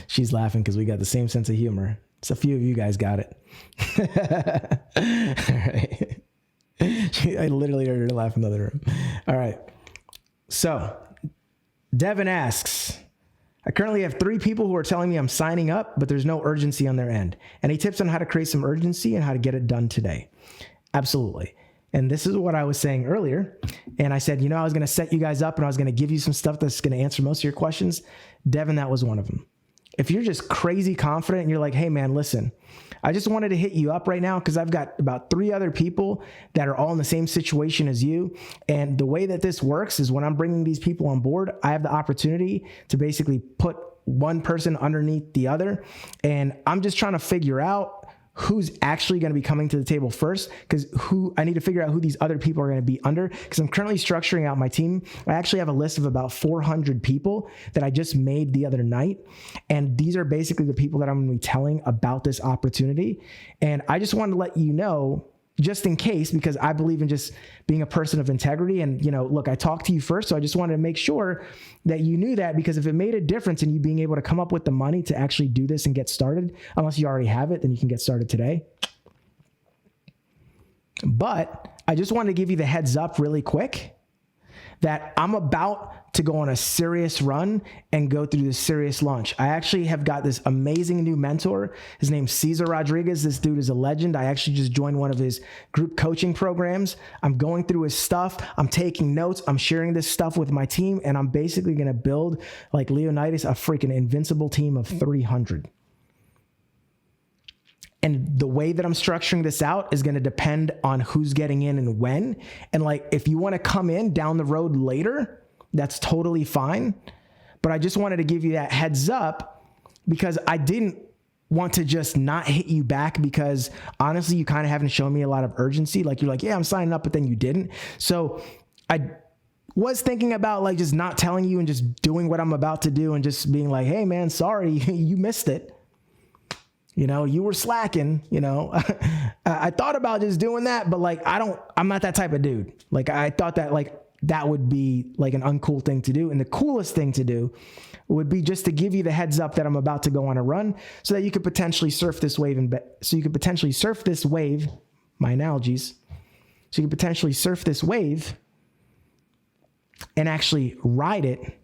She's laughing because we got the same sense of humor. It's a few of you guys got it. All right. I literally heard her laugh in the other room. All right. So Devin asks, I currently have 3 people who are telling me I'm signing up, but there's no urgency on their end. Any tips on how to create some urgency and how to get it done today? Absolutely. And this is what I was saying earlier. And I said, I was going to set you guys up and I was going to give you some stuff that's going to answer most of your questions. Devin, that was one of them. If you're just crazy confident and you're like, hey man, listen, I just wanted to hit you up right now because I've got about 3 other people that are all in the same situation as you. And the way that this works is when I'm bringing these people on board, I have the opportunity to basically put one person underneath the other. And I'm just trying to figure out who's actually going to be coming to the table first, because I need to figure out who these other people are going to be under, because I'm currently structuring out my team. I actually have a list of about 400 people that I just made the other night. And these are basically the people that I'm going to be telling about this opportunity. And I just wanted to let you know just in case, because I believe in just being a person of integrity. And, look, I talked to you first, so I just wanted to make sure that you knew that, because if it made a difference in you being able to come up with the money to actually do this and get started, unless you already have it, then you can get started today. But I just wanted to give you the heads up really quick that I'm about to go on a serious run and go through this serious launch. I actually have got this amazing new mentor. His name's Cesar Rodriguez. This dude is a legend. I actually just joined one of his group coaching programs. I'm going through his stuff. I'm taking notes. I'm sharing this stuff with my team, and I'm basically going to build, like Leonidas, a freaking invincible team of 300. And the way that I'm structuring this out is going to depend on who's getting in and when. And like, if you want to come in down the road later, that's totally fine. But I just wanted to give you that heads up, because I didn't want to just not hit you back, because honestly, you kind of haven't shown me a lot of urgency. Like, you're like, yeah, I'm signing up, but then you didn't. So I was thinking about like just not telling you and just doing what I'm about to do and just being like, hey man, sorry, you missed it. You were slacking, I thought about just doing that, but like, I'm not that type of dude. Like, I thought that like, that would be like an uncool thing to do. And the coolest thing to do would be just to give you the heads up that I'm about to go on a run, so that you could potentially surf this wave my analogies. So you could potentially surf this wave and actually ride it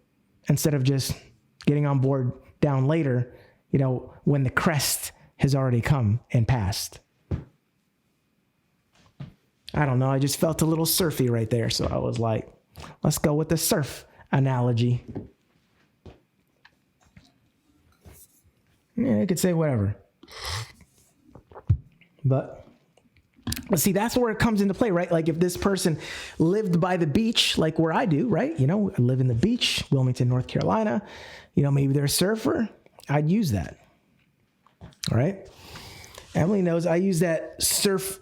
instead of just getting on board down later, when the crest has already come and passed. I don't know. I just felt a little surfy right there. So I was like, let's go with the surf analogy. Yeah, you could say whatever. But see, that's where it comes into play, right? Like, if this person lived by the beach, like where I do, right? I live in the beach, Wilmington, North Carolina. Maybe they're a surfer. I'd use that. All right. Emily knows I use that surf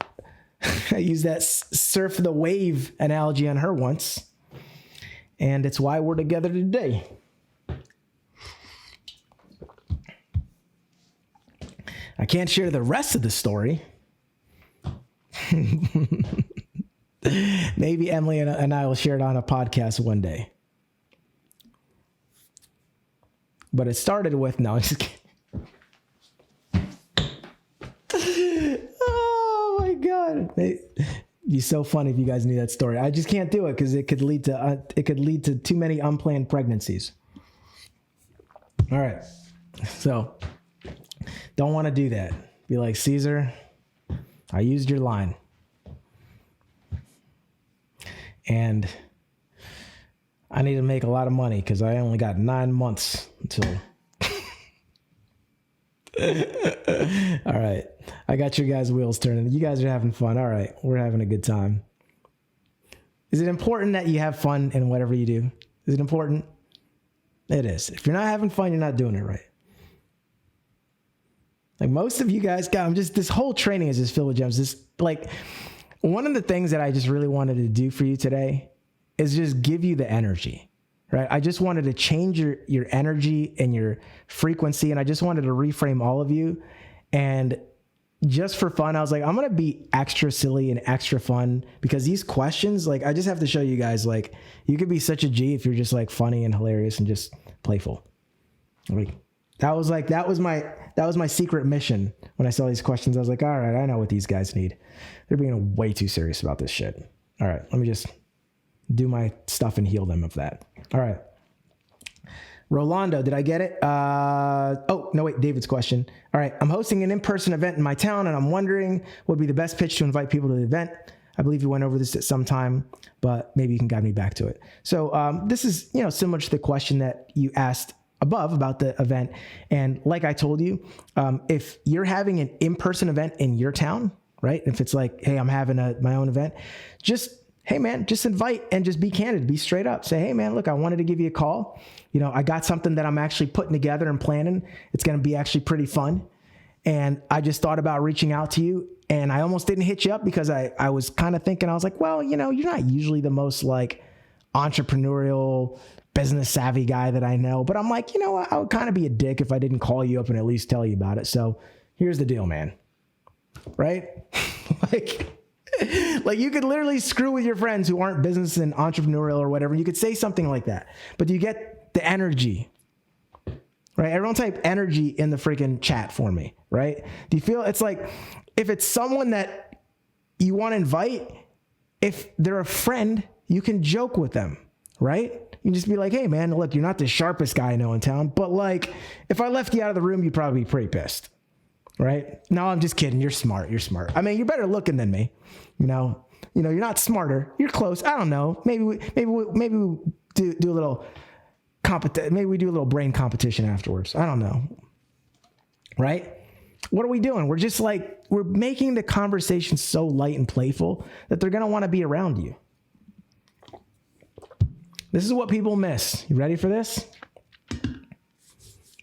the wave analogy on her once. And it's why we're together today. I can't share the rest of the story. Maybe Emily and I will share it on a podcast one day. But it started with, no, I'm just kidding. Oh my God. It'd be so funny if you guys knew that story. I just can't do it because it could lead to too many unplanned pregnancies. All right. So don't want to do that. Be like, Cesar, I used your line. And I need to make a lot of money because I only got 9 months until. All right. I got your guys' wheels turning. You guys are having fun. All right. We're having a good time. Is it important that you have fun in whatever you do? Is it important? It is. If you're not having fun, you're not doing it right. Like most of you guys, this whole training is just filled with gems. One of the things that I just really wanted to do for you today is just give you the energy, right? I just wanted to change your energy and your frequency. And I just wanted to reframe all of you. And just for fun, I was like, I'm going to be extra silly and extra fun because these questions, I just have to show you guys, you could be such a G if you're just funny and hilarious and just playful. That was my secret mission. When I saw these questions, I was like, all right, I know what these guys need. They're being way too serious about this shit. All right, let me just do my stuff and heal them of that. All right. Rolando, did I get it? Oh, no, wait, David's question. All right, I'm hosting an in-person event in my town, and I'm wondering what would be the best pitch to invite people to the event. I believe you went over this at some time, but maybe you can guide me back to it. So this is, similar to the question that you asked above about the event. And like I told you, if you're having an in-person event in your town, right? If it's like, hey, I'm having my own event, hey man, just invite and just be candid, be straight up. Say, hey man, look, I wanted to give you a call. I got something that I'm actually putting together and planning. It's going to be actually pretty fun. And I just thought about reaching out to you, and I almost didn't hit you up because I was kind of thinking, I was like, well, you're not usually the most entrepreneurial, business savvy guy that I know, but I'm like, I would kind of be a dick if I didn't call you up and at least tell you about it. So here's the deal, man. Right? Like you could literally screw with your friends who aren't business and entrepreneurial or whatever. You could say something like that, but you get the energy, right? Everyone type energy in the freaking chat for me, right? Do you feel it's like if it's someone that you want to invite, if they're a friend, you can joke with them, right? You can just be like, hey man, look, you're not the sharpest guy I know in town, but like if I left you out of the room, you'd probably be pretty pissed, right? No, I'm just kidding. You're smart. You're smart. I mean, you're better looking than me. You're not smarter. You're close. I don't know. Maybe we do a little maybe we do a little brain competition afterwards. I don't know. Right? What are we doing? We're just like, we're making the conversation so light and playful that they're going to want to be around you. This is what people miss. You ready for this?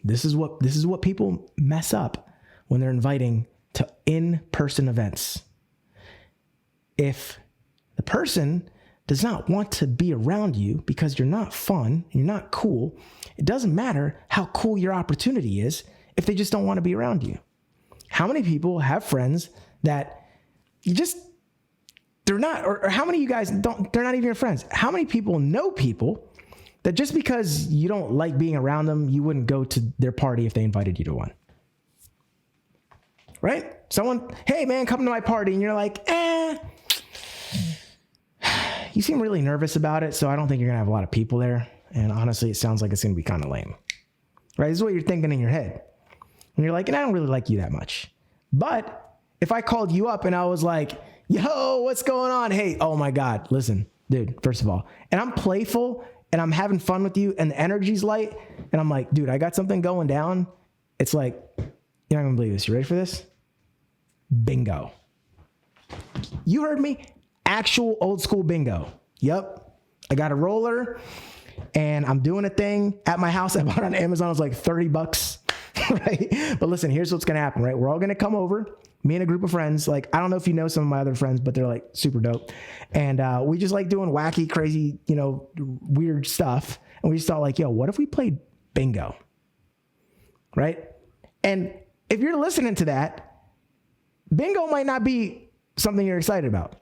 This is what people mess up when they're inviting to in-person events. If the person does not want to be around you because you're not fun, you're not cool, it doesn't matter how cool your opportunity is if they just don't want to be around you. How many people have friends that they're not, or how many of you guys they're not even your friends? How many people know people that just because you don't like being around them, you wouldn't go to their party if they invited you to one? Right? Someone, hey man, come to my party. And you're like, you seem really nervous about it, so I don't think you're gonna have a lot of people there. And honestly, it sounds like it's gonna be kind of lame. Right? This is what you're thinking in your head. And you're like, and I don't really like you that much. But if I called you up and I was like, yo, what's going on? Hey, oh my God, listen, dude, first of all, and I'm playful and I'm having fun with you and the energy's light. And I'm like, dude, I got something going down. It's like, you're not gonna believe this. You ready for this? Bingo. You heard me. Actual old school bingo. Yep. I got a roller and I'm doing a thing at my house. I bought it on Amazon. It was like $30, right? But listen, here's what's going to happen, right? We're all going to come over, me and a group of friends. Like, I don't know if you know some of my other friends, but they're like super dope. And we just like doing wacky, crazy, weird stuff. And we just thought like, yo, what if we played bingo? Right? And if you're listening to that, bingo might not be something you're excited about.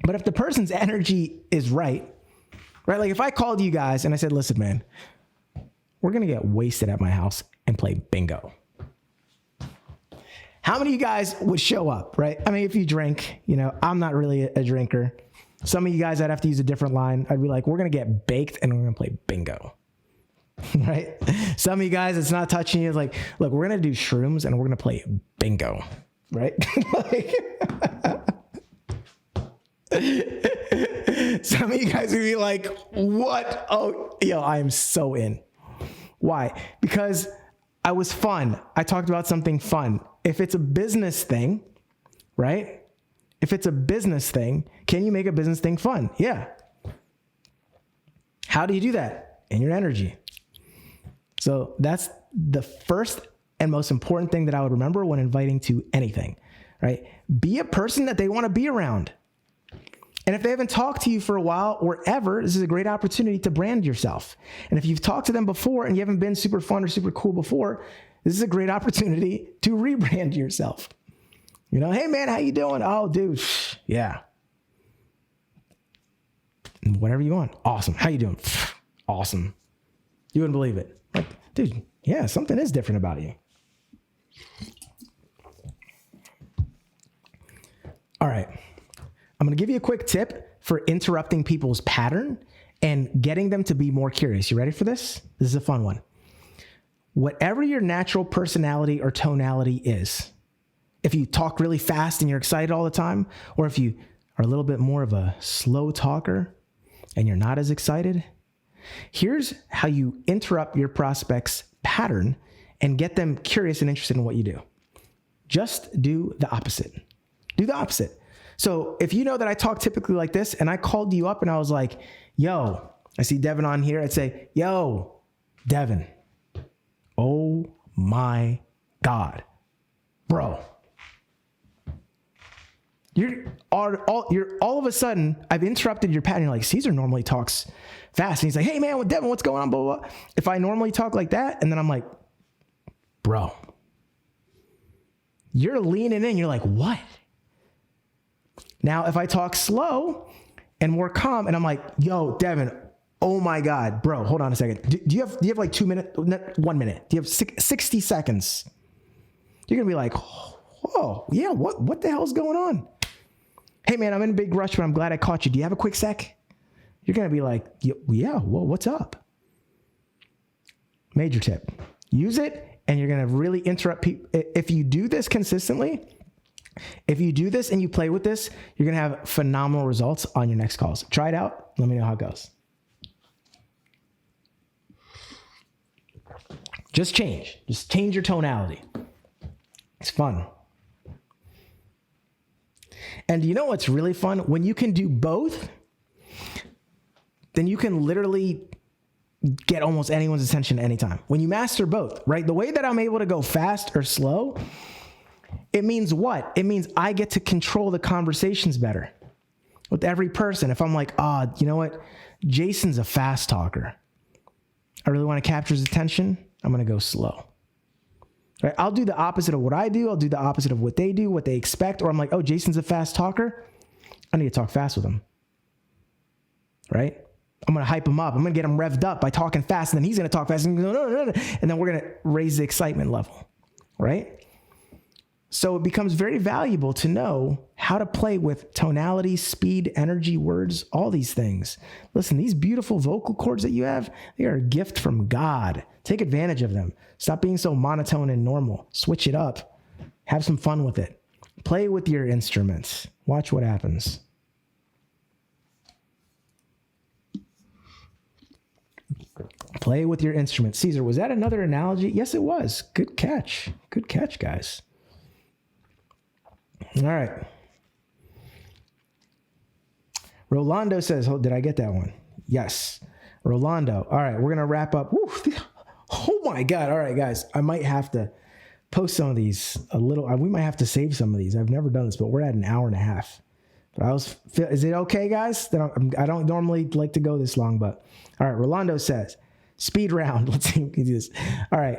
But if the person's energy is right, like if I called you guys and I said, listen, man, we're going to get wasted at my house and play bingo. How many of you guys would show up, right? I mean, if you drink, I'm not really a drinker. Some of you guys, I'd have to use a different line. I'd be like, we're going to get baked and we're going to play bingo, right? Some of you guys, it's not touching you. It's like, look, we're going to do shrooms and we're going to play bingo, right? Some of you guys would be like, what? Oh, yo, I am so in. Why? Because I was fun. I talked about something fun. If it's a business thing, right? If it's a business thing, can you make a business thing fun? Yeah. How do you do that? In your energy. So that's the first and most important thing that I would remember when inviting to anything, right? Be a person that they want to be around. And if they haven't talked to you for a while or ever, this is a great opportunity to brand yourself. And if you've talked to them before and you haven't been super fun or super cool before, this is a great opportunity to rebrand yourself. Hey man, how you doing? Oh, dude, yeah. Whatever you want. Awesome. How you doing? Awesome. You wouldn't believe it. Like, dude, yeah, something is different about you. All right. I'm going to give you a quick tip for interrupting people's pattern and getting them to be more curious. You ready for this? This is a fun one. Whatever your natural personality or tonality is, if you talk really fast and you're excited all the time, or if you are a little bit more of a slow talker and you're not as excited, here's how you interrupt your prospect's pattern and get them curious and interested in what you do. Just do the opposite. Do the opposite. So if you know that I talk typically like this and I called you up and I was like, yo, I see Devin on here. I'd say, yo, Devin, oh my God, bro. You're all of a sudden, I've interrupted your pattern. You're like, Cesar normally talks fast. And he's like, hey man, with Devin, what's going on? Blah, blah, blah. If I normally talk like that, and then I'm like, bro, you're leaning in. You're like, what? Now, if I talk slow and more calm and I'm like, yo, Devin, oh my God, bro, hold on a second. Do you have like 2 minutes, 1 minute? Do you have 60 seconds? You're going to be like, whoa, yeah, what the hell's going on? Hey man, I'm in a big rush, but I'm glad I caught you. Do you have a quick sec? You're going to be like, yeah, well, what's up? Major tip. Use it, and you're going to really interrupt people. If you do this consistently, if you do this and you play with this, you're going to have phenomenal results on your next calls. Try it out. Let me know how it goes. Just change your tonality. It's fun. And you know what's really fun? When you can do both, then you can literally get almost anyone's attention anytime. When you master both, right? The way that I'm able to go fast or slow, it means what? It means I get to control the conversations better with every person. If I'm like, you know what? Jason's a fast talker. I really want to capture his attention. I'm going to go slow. Right? I'll do the opposite of what I do. I'll do the opposite of what they do, what they expect. Or I'm like, oh, Jason's a fast talker. I need to talk fast with him. Right? I'm going to hype him up. I'm going to get him revved up by talking fast. And then he's going to talk fast. And then we're going to raise the excitement level. Right? So it becomes very valuable to know how to play with tonality, speed, energy, words, all these things. Listen, these beautiful vocal cords that you have, they are a gift from God. Take advantage of them. Stop being so monotone and normal. Switch it up. Have some fun with it. Play with your instruments. Watch what happens. Play with your instruments. Cesar, was that another analogy? Yes, it was. Good catch. Good catch, guys. All right. Rolando says, did I get that one? Yes. Rolando. All right, we're going to wrap up. Woo. Oh my God. All right, guys, I might have to post some of these a little. We might have to save some of these. I've never done this, but we're at an hour and a half. But is it okay, guys? I don't normally like to go this long, but all right. Rolando says, speed round. Let's see if we can do this. All right.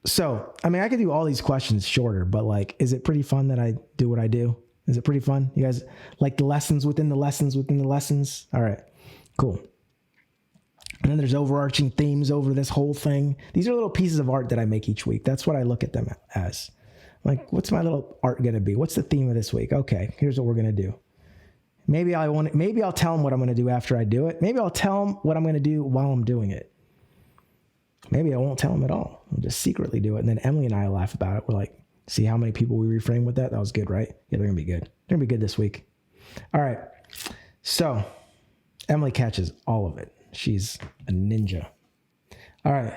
So, I mean, I could do all these questions shorter, but like, is it pretty fun that I do what I do? Is it pretty fun? You guys like the lessons within the lessons within the lessons? All right, cool. And then there's overarching themes over this whole thing. These are little pieces of art that I make each week. That's what I look at them as. Like, what's my little art going to be? What's the theme of this week? Okay, here's what we're going to do. Maybe I'll tell them what I'm going to do after I do it. Maybe I'll tell them what I'm going to do while I'm doing it. Maybe I won't tell them at all. I'll just secretly do it. And then Emily and I laugh about it. We're like, see how many people we reframe with that? That was good, right? Yeah, they're going to be good. They're going to be good this week. All right. So Emily catches all of it. She's a ninja. All right.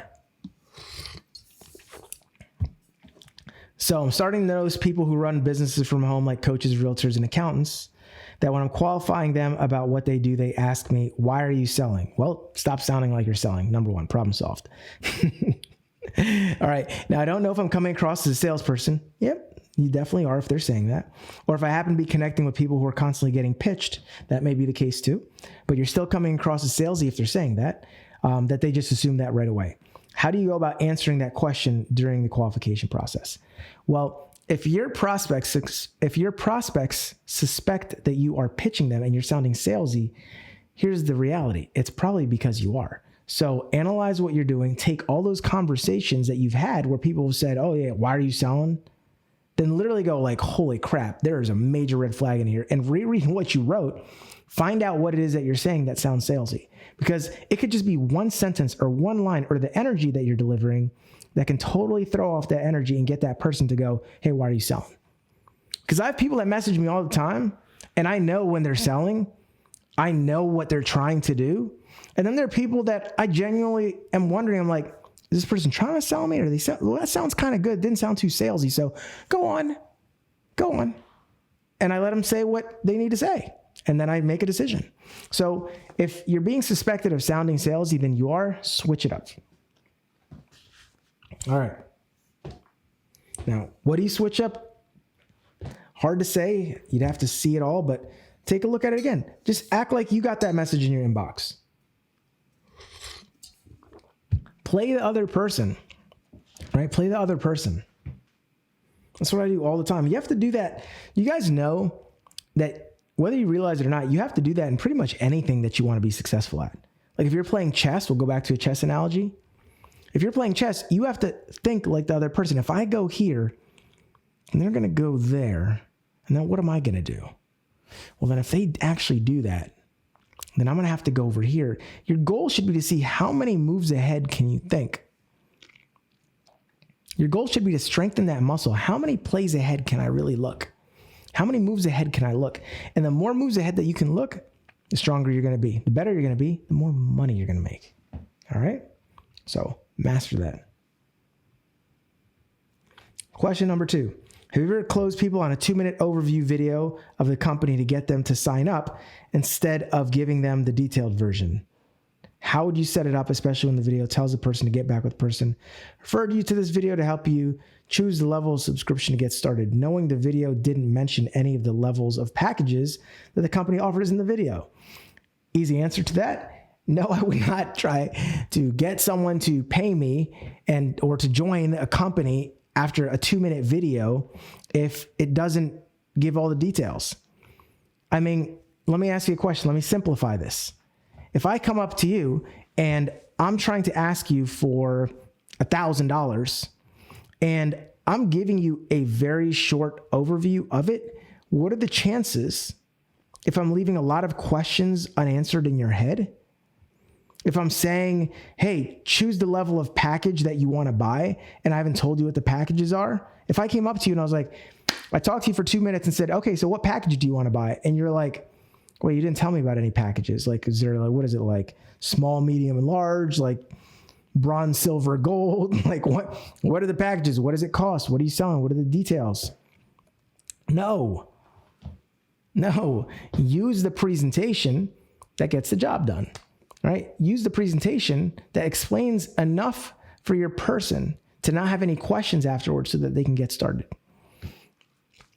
So I'm starting to notice people who run businesses from home, like coaches, realtors, and accountants, that when I'm qualifying them about what they do, they ask me, why are you selling? Well, stop sounding like you're selling. Number one, problem solved. All right. Now, I don't know if I'm coming across as a salesperson. Yep, you definitely are if they're saying that. Or if I happen to be connecting with people who are constantly getting pitched, that may be the case too. But you're still coming across as salesy if they're saying that they just assume that right away. How do you go about answering that question during the qualification process? Well, if your prospects suspect that you are pitching them and you're sounding salesy, here's the reality. It's probably because you are. So analyze what you're doing. Take all those conversations that you've had where people have said, oh yeah, why are you selling? Then literally go like, holy crap, there is a major red flag in here. And rereading what you wrote, find out what it is that you're saying that sounds salesy. Because it could just be one sentence or one line or the energy that you're delivering that can totally throw off that energy and get that person to go, hey, why are you selling? Because I have people that message me all the time, and I know when they're selling, I know what they're trying to do. And then there are people that I genuinely am wondering, I'm like, is this person trying to sell me? Or well, that sounds kind of good. Didn't sound too salesy. So go on. And I let them say what they need to say. And then I make a decision. So if you're being suspected of sounding salesy, then you are, switch it up. All right. Now, what do you switch up? Hard to say. You'd have to see it all, but take a look at it again. Just act like you got that message in your inbox. Play the other person, right? Play the other person. That's what I do all the time. You have to do that. You guys know that whether you realize it or not, you have to do that in pretty much anything that you want to be successful at. Like if you're playing chess, we'll go back to a chess analogy. If you're playing chess, you have to think like the other person. If I go here and they're going to go there, and then what am I going to do? Well, then if they actually do that, then I'm going to have to go over here. Your goal should be to see how many moves ahead can you think. Your goal should be to strengthen that muscle. How many plays ahead can I really look? How many moves ahead can I look? And the more moves ahead that you can look, the stronger you're going to be. The better you're going to be, the more money you're going to make. All right? So master that. Question number 2. Have you ever closed people on a 2-minute overview video of the company to get them to sign up instead of giving them the detailed version? How would you set it up, especially when the video tells the person to get back with the person? Referred you to this video to help you choose the level of subscription to get started, knowing the video didn't mention any of the levels of packages that the company offers in the video. Easy answer to that. No, I would not try to get someone to pay me or to join a company after a 2-minute video if it doesn't give all the details. I mean, let me ask you a question. Let me simplify this. If I come up to you and I'm trying to ask you for $1,000 and I'm giving you a very short overview of it, what are the chances if I'm leaving a lot of questions unanswered in your head? If I'm saying, hey, choose the level of package that you want to buy, and I haven't told you what the packages are. If I came up to you and I was like, I talked to you for 2 minutes and said, okay, so what package do you want to buy? And you're like, wait, you didn't tell me about any packages. Like, is there like, what is it like? Small, medium, and large, like bronze, silver, gold? Like what are the packages? What does it cost? What are you selling? What are the details? No, use the presentation that gets the job done. Right? Use the presentation that explains enough for your person to not have any questions afterwards so that they can get started.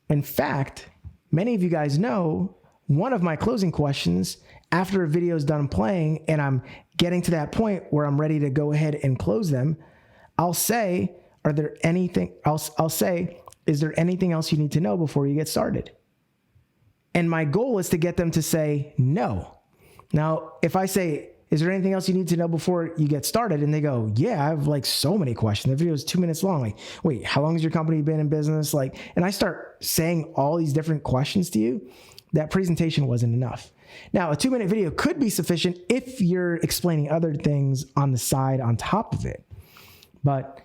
In fact, many of you guys know one of my closing questions after a video is done playing and I'm getting to that point where I'm ready to go ahead and close them, I'll say, is there anything else you need to know before you get started? And my goal is to get them to say no. Now, if I say, is there anything else you need to know before you get started? And they go, yeah, I have like so many questions. The video is 2 minutes long. Like, wait, how long has your company been in business? Like, and I start saying all these different questions to you. That presentation wasn't enough. Now, a 2-minute video could be sufficient if you're explaining other things on the side on top of it. But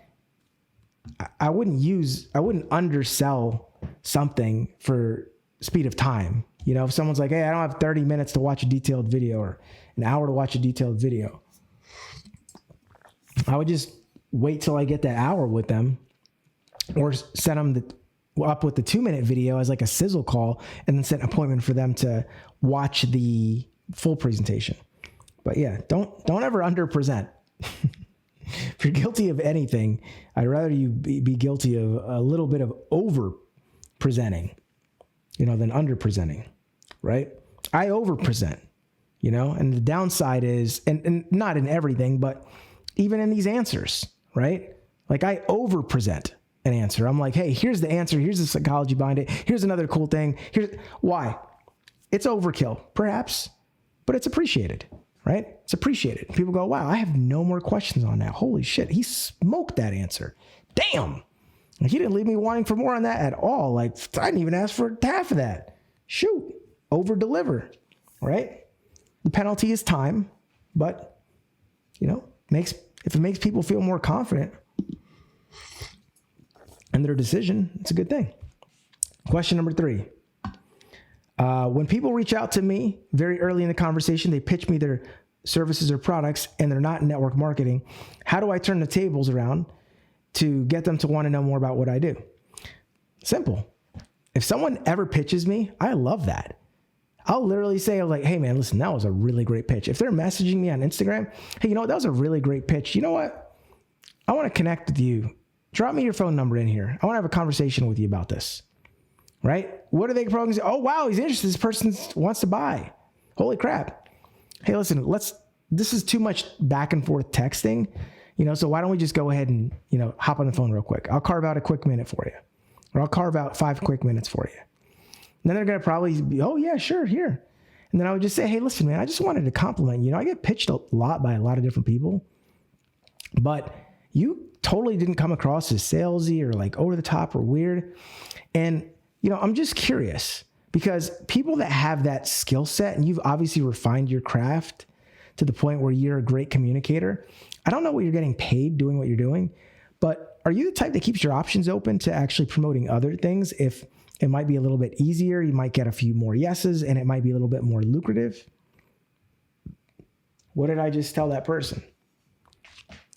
I wouldn't undersell something for speed of time. You know, if someone's like, hey, I don't have 30 minutes to watch a detailed video or an hour to watch a detailed video, I would just wait till I get that hour with them or set them up with the 2-minute video as like a sizzle call and then set an appointment for them to watch the full presentation. But yeah, don't ever underpresent. If you're guilty of anything, I'd rather you be guilty of a little bit of over presenting, than under presenting, right? I over present, and the downside is, and not in everything, but even in these answers, right? Like I over present an answer. I'm like, hey, here's the answer. Here's the psychology behind it. Here's another cool thing. Here's why. It's overkill, perhaps, but it's appreciated, right? It's appreciated. People go, wow, I have no more questions on that. Holy shit. He smoked that answer. Damn. He didn't leave me wanting for more on that at all. Like I didn't even ask for half of that. Shoot, over deliver, right? The penalty is time, but if it makes people feel more confident in their decision, it's a good thing. Question number 3. When people reach out to me very early in the conversation, they pitch me their services or products and they're not in network marketing. How do I turn the tables around to get them to want to know more about what I do? Simple. If someone ever pitches me, I love that. I'll literally say, like, hey man, listen, that was a really great pitch. If they're messaging me on Instagram, hey, that was a really great pitch. You know what? I want to connect with you. Drop me your phone number in here. I want to have a conversation with you about this, right? What are they probably say? Oh, wow, he's interested. This person wants to buy. Holy crap. Hey, listen, this is too much back and forth texting, so why don't we just go ahead and, hop on the phone real quick. I'll carve out a quick minute for you, or I'll carve out 5 quick minutes for you. then they're going to probably be, oh yeah, sure, here. And then I would just say, hey, listen, man, I just wanted to compliment you. I get pitched a lot by a lot of different people, but you totally didn't come across as salesy or like over the top or weird. And, I'm just curious because people that have that skill set, and you've obviously refined your craft to the point where you're a great communicator. I don't know what you're getting paid doing what you're doing, but are you the type that keeps your options open to actually promoting other things? If it might be a little bit easier, you might get a few more yeses, and it might be a little bit more lucrative. What did I just tell that person?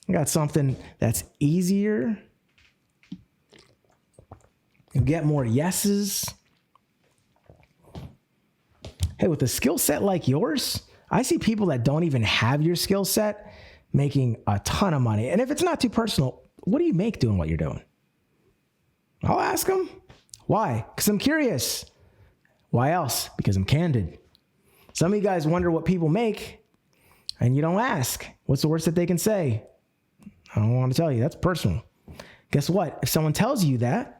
I got something that's easier. You get more yeses. Hey, with a skill set like yours, I see people that don't even have your skill set making a ton of money. And if it's not too personal, what do you make doing what you're doing? I'll ask them. Why? Because I'm curious. Why else? Because I'm candid. Some of you guys wonder what people make and you don't ask. What's the worst that they can say? I don't want to tell you. That's personal. Guess what? If someone tells you that,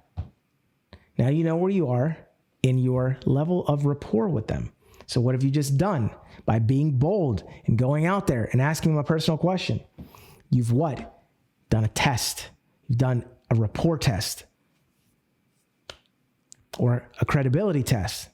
now you know where you are in your level of rapport with them. So what have you just done by being bold and going out there and asking them a personal question? You've what? Done a test. You've done a rapport test or a credibility test.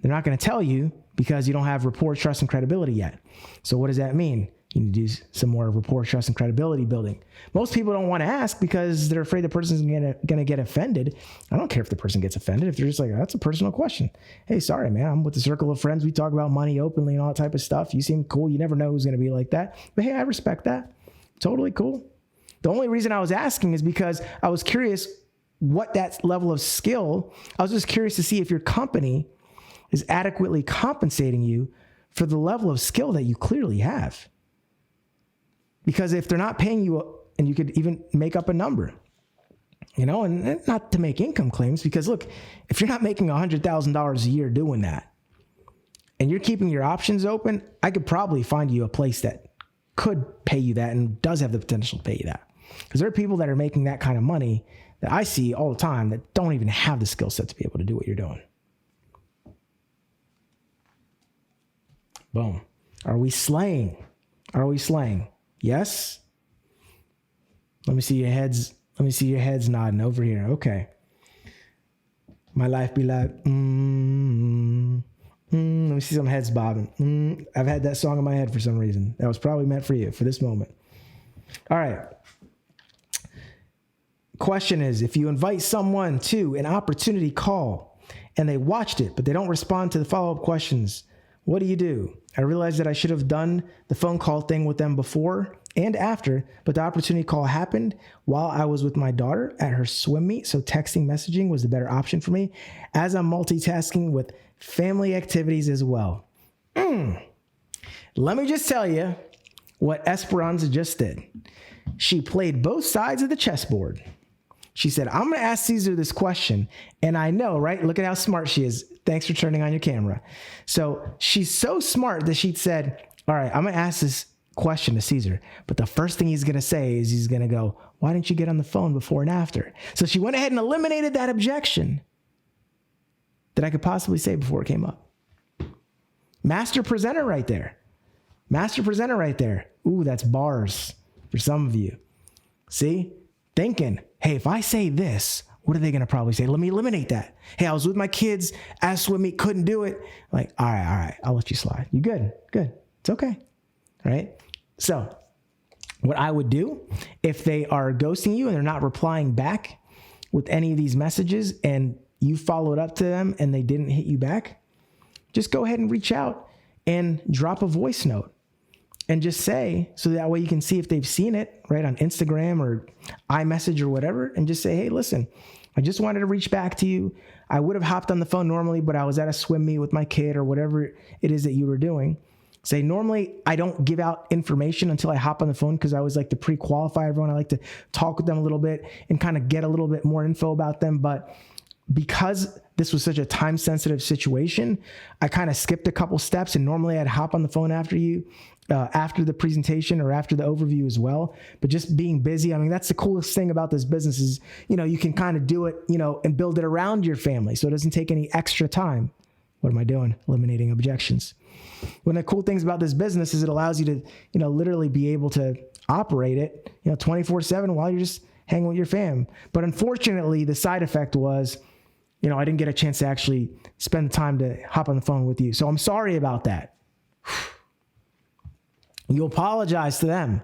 They're not going to tell you because you don't have rapport, trust, and credibility yet. So what does that mean? You need to do some more rapport, trust, and credibility building. Most people don't want to ask because they're afraid the person's going to get offended. I don't care if the person gets offended. If they're just like, that's a personal question. Hey, sorry, man. I'm with a circle of friends. We talk about money openly and all that type of stuff. You seem cool. You never know who's going to be like that. But hey, I respect that. Totally cool. The only reason I was asking is because I was curious what that level of skill, I was just curious to see if your company is adequately compensating you for the level of skill that you clearly have. Because if they're not paying you, and you could even make up a number, and not to make income claims, because look, if you're not making $100,000 a year doing that, and you're keeping your options open, I could probably find you a place that could pay you that and does have the potential to pay you that. Because there are people that are making that kind of money that I see all the time that don't even have the skill set to be able to do what you're doing. Boom. Are we slaying? Are we slaying? Yes? Let me see your heads. Let me see your heads nodding over here. Okay. My life be like, Let me see some heads bobbing. I've had that song in my head for some reason. That was probably meant for you for this moment. All right. Question is, if you invite someone to an opportunity call and they watched it, but they don't respond to the follow-up questions, what do? I realized that I should have done the phone call thing with them before and after, but the opportunity call happened while I was with my daughter at her swim meet, so texting messaging was the better option for me, as I'm multitasking with family activities as well. Let me just tell you what Esperanza just did. She played both sides of the chessboard. She said, I'm going to ask Cesar this question. And I know, right? Look at how smart she is. Thanks for turning on your camera. So she's so smart that she said, all right, I'm going to ask this question to Cesar. But the first thing he's going to say is he's going to go, why didn't you get on the phone before and after? So she went ahead and eliminated that objection that I could possibly say before it came up. Master presenter right there. Master presenter right there. Ooh, that's bars for some of you. See? Thinking, hey, if I say this, what are they going to probably say? Let me eliminate that. Hey, I was with my kids at swim meet, couldn't do it. Like, all right, I'll let you slide. You good? It's okay. All right. So what I would do if they are ghosting you and they're not replying back with any of these messages and you followed up to them and they didn't hit you back, just go ahead and reach out and drop a voice note. And just say, so that way you can see if they've seen it, right, on Instagram or iMessage or whatever, and just say, hey, listen, I just wanted to reach back to you. I would have hopped on the phone normally, but I was at a swim meet with my kid or whatever it is that you were doing. Say, normally I don't give out information until I hop on the phone because I always like to pre-qualify everyone. I like to talk with them a little bit and kind of get a little bit more info about them. But because this was such a time-sensitive situation, I kind of skipped a couple steps, and normally I'd hop on the phone after you after the presentation or after the overview as well. But just being busy, I mean, that's the coolest thing about this business is, you can kind of do it, and build it around your family. So it doesn't take any extra time. What am I doing? Eliminating objections. One of the cool things about this business is it allows you to, literally be able to operate it, 24/7 while you're just hanging with your fam. But unfortunately, the side effect was, I didn't get a chance to actually spend the time to hop on the phone with you. So I'm sorry about that. You apologize to them.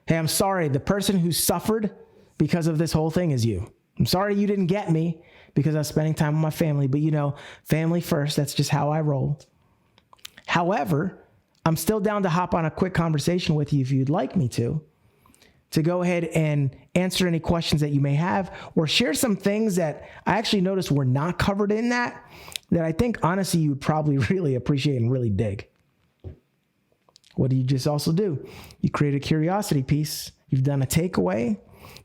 Hey, I'm sorry. The person who suffered because of this whole thing is you. I'm sorry you didn't get me because I was spending time with my family, but family first. That's just how I roll. However, I'm still down to hop on a quick conversation with you if you'd like me to go ahead and answer any questions that you may have or share some things that I actually noticed were not covered in that I think honestly you would probably really appreciate and really dig. What do you just also do? You create a curiosity piece. You've done a takeaway.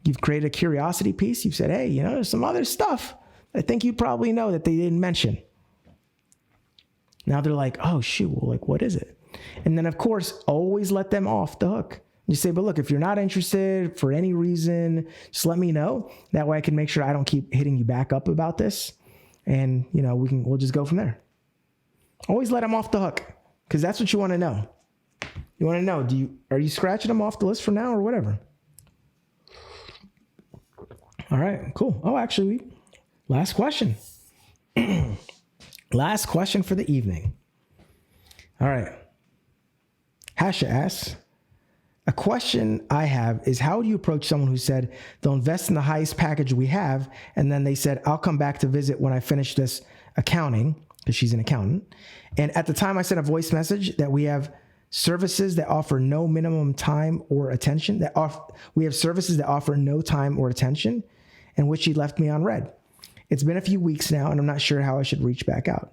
You've created a curiosity piece. You've said, hey, there's some other stuff I think you probably know that they didn't mention. Now they're like, oh, shoot, well, like, what is it? And then, of course, always let them off the hook. You say, but look, if you're not interested for any reason, just let me know. That way I can make sure I don't keep hitting you back up about this. And, we'll just go from there. Always let them off the hook because that's what you want to know. You want to know, are you scratching them off the list for now or whatever? All right, cool. Oh, actually, last question. Last question for the evening. All right. Hasha asks, a question I have is how do you approach someone who said they'll invest in the highest package we have, and then they said, I'll come back to visit when I finish this accounting, because she's an accountant. And at the time I sent a voice message that we have services that offer no minimum time or attention, we have services that offer no time or attention, and which she left me on read. It's been a few weeks now, and I'm not sure how I should reach back out.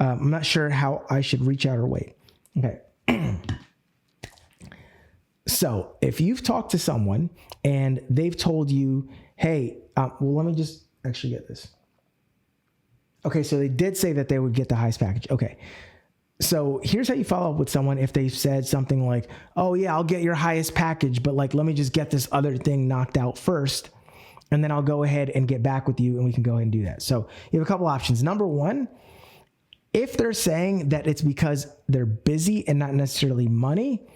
I'm not sure how I should reach out or wait. Okay. So if you've talked to someone and they've told you, hey, well, let me just actually get this. Okay, so they did say that they would get the highest package. Okay. So here's how you follow up with someone if they've said something like, oh yeah, I'll get your highest package, but like, let me just get this other thing knocked out first. And then I'll go ahead and get back with you and we can go ahead and do that. So you have a couple options. Number one, if they're saying that it's because they're busy and not necessarily money,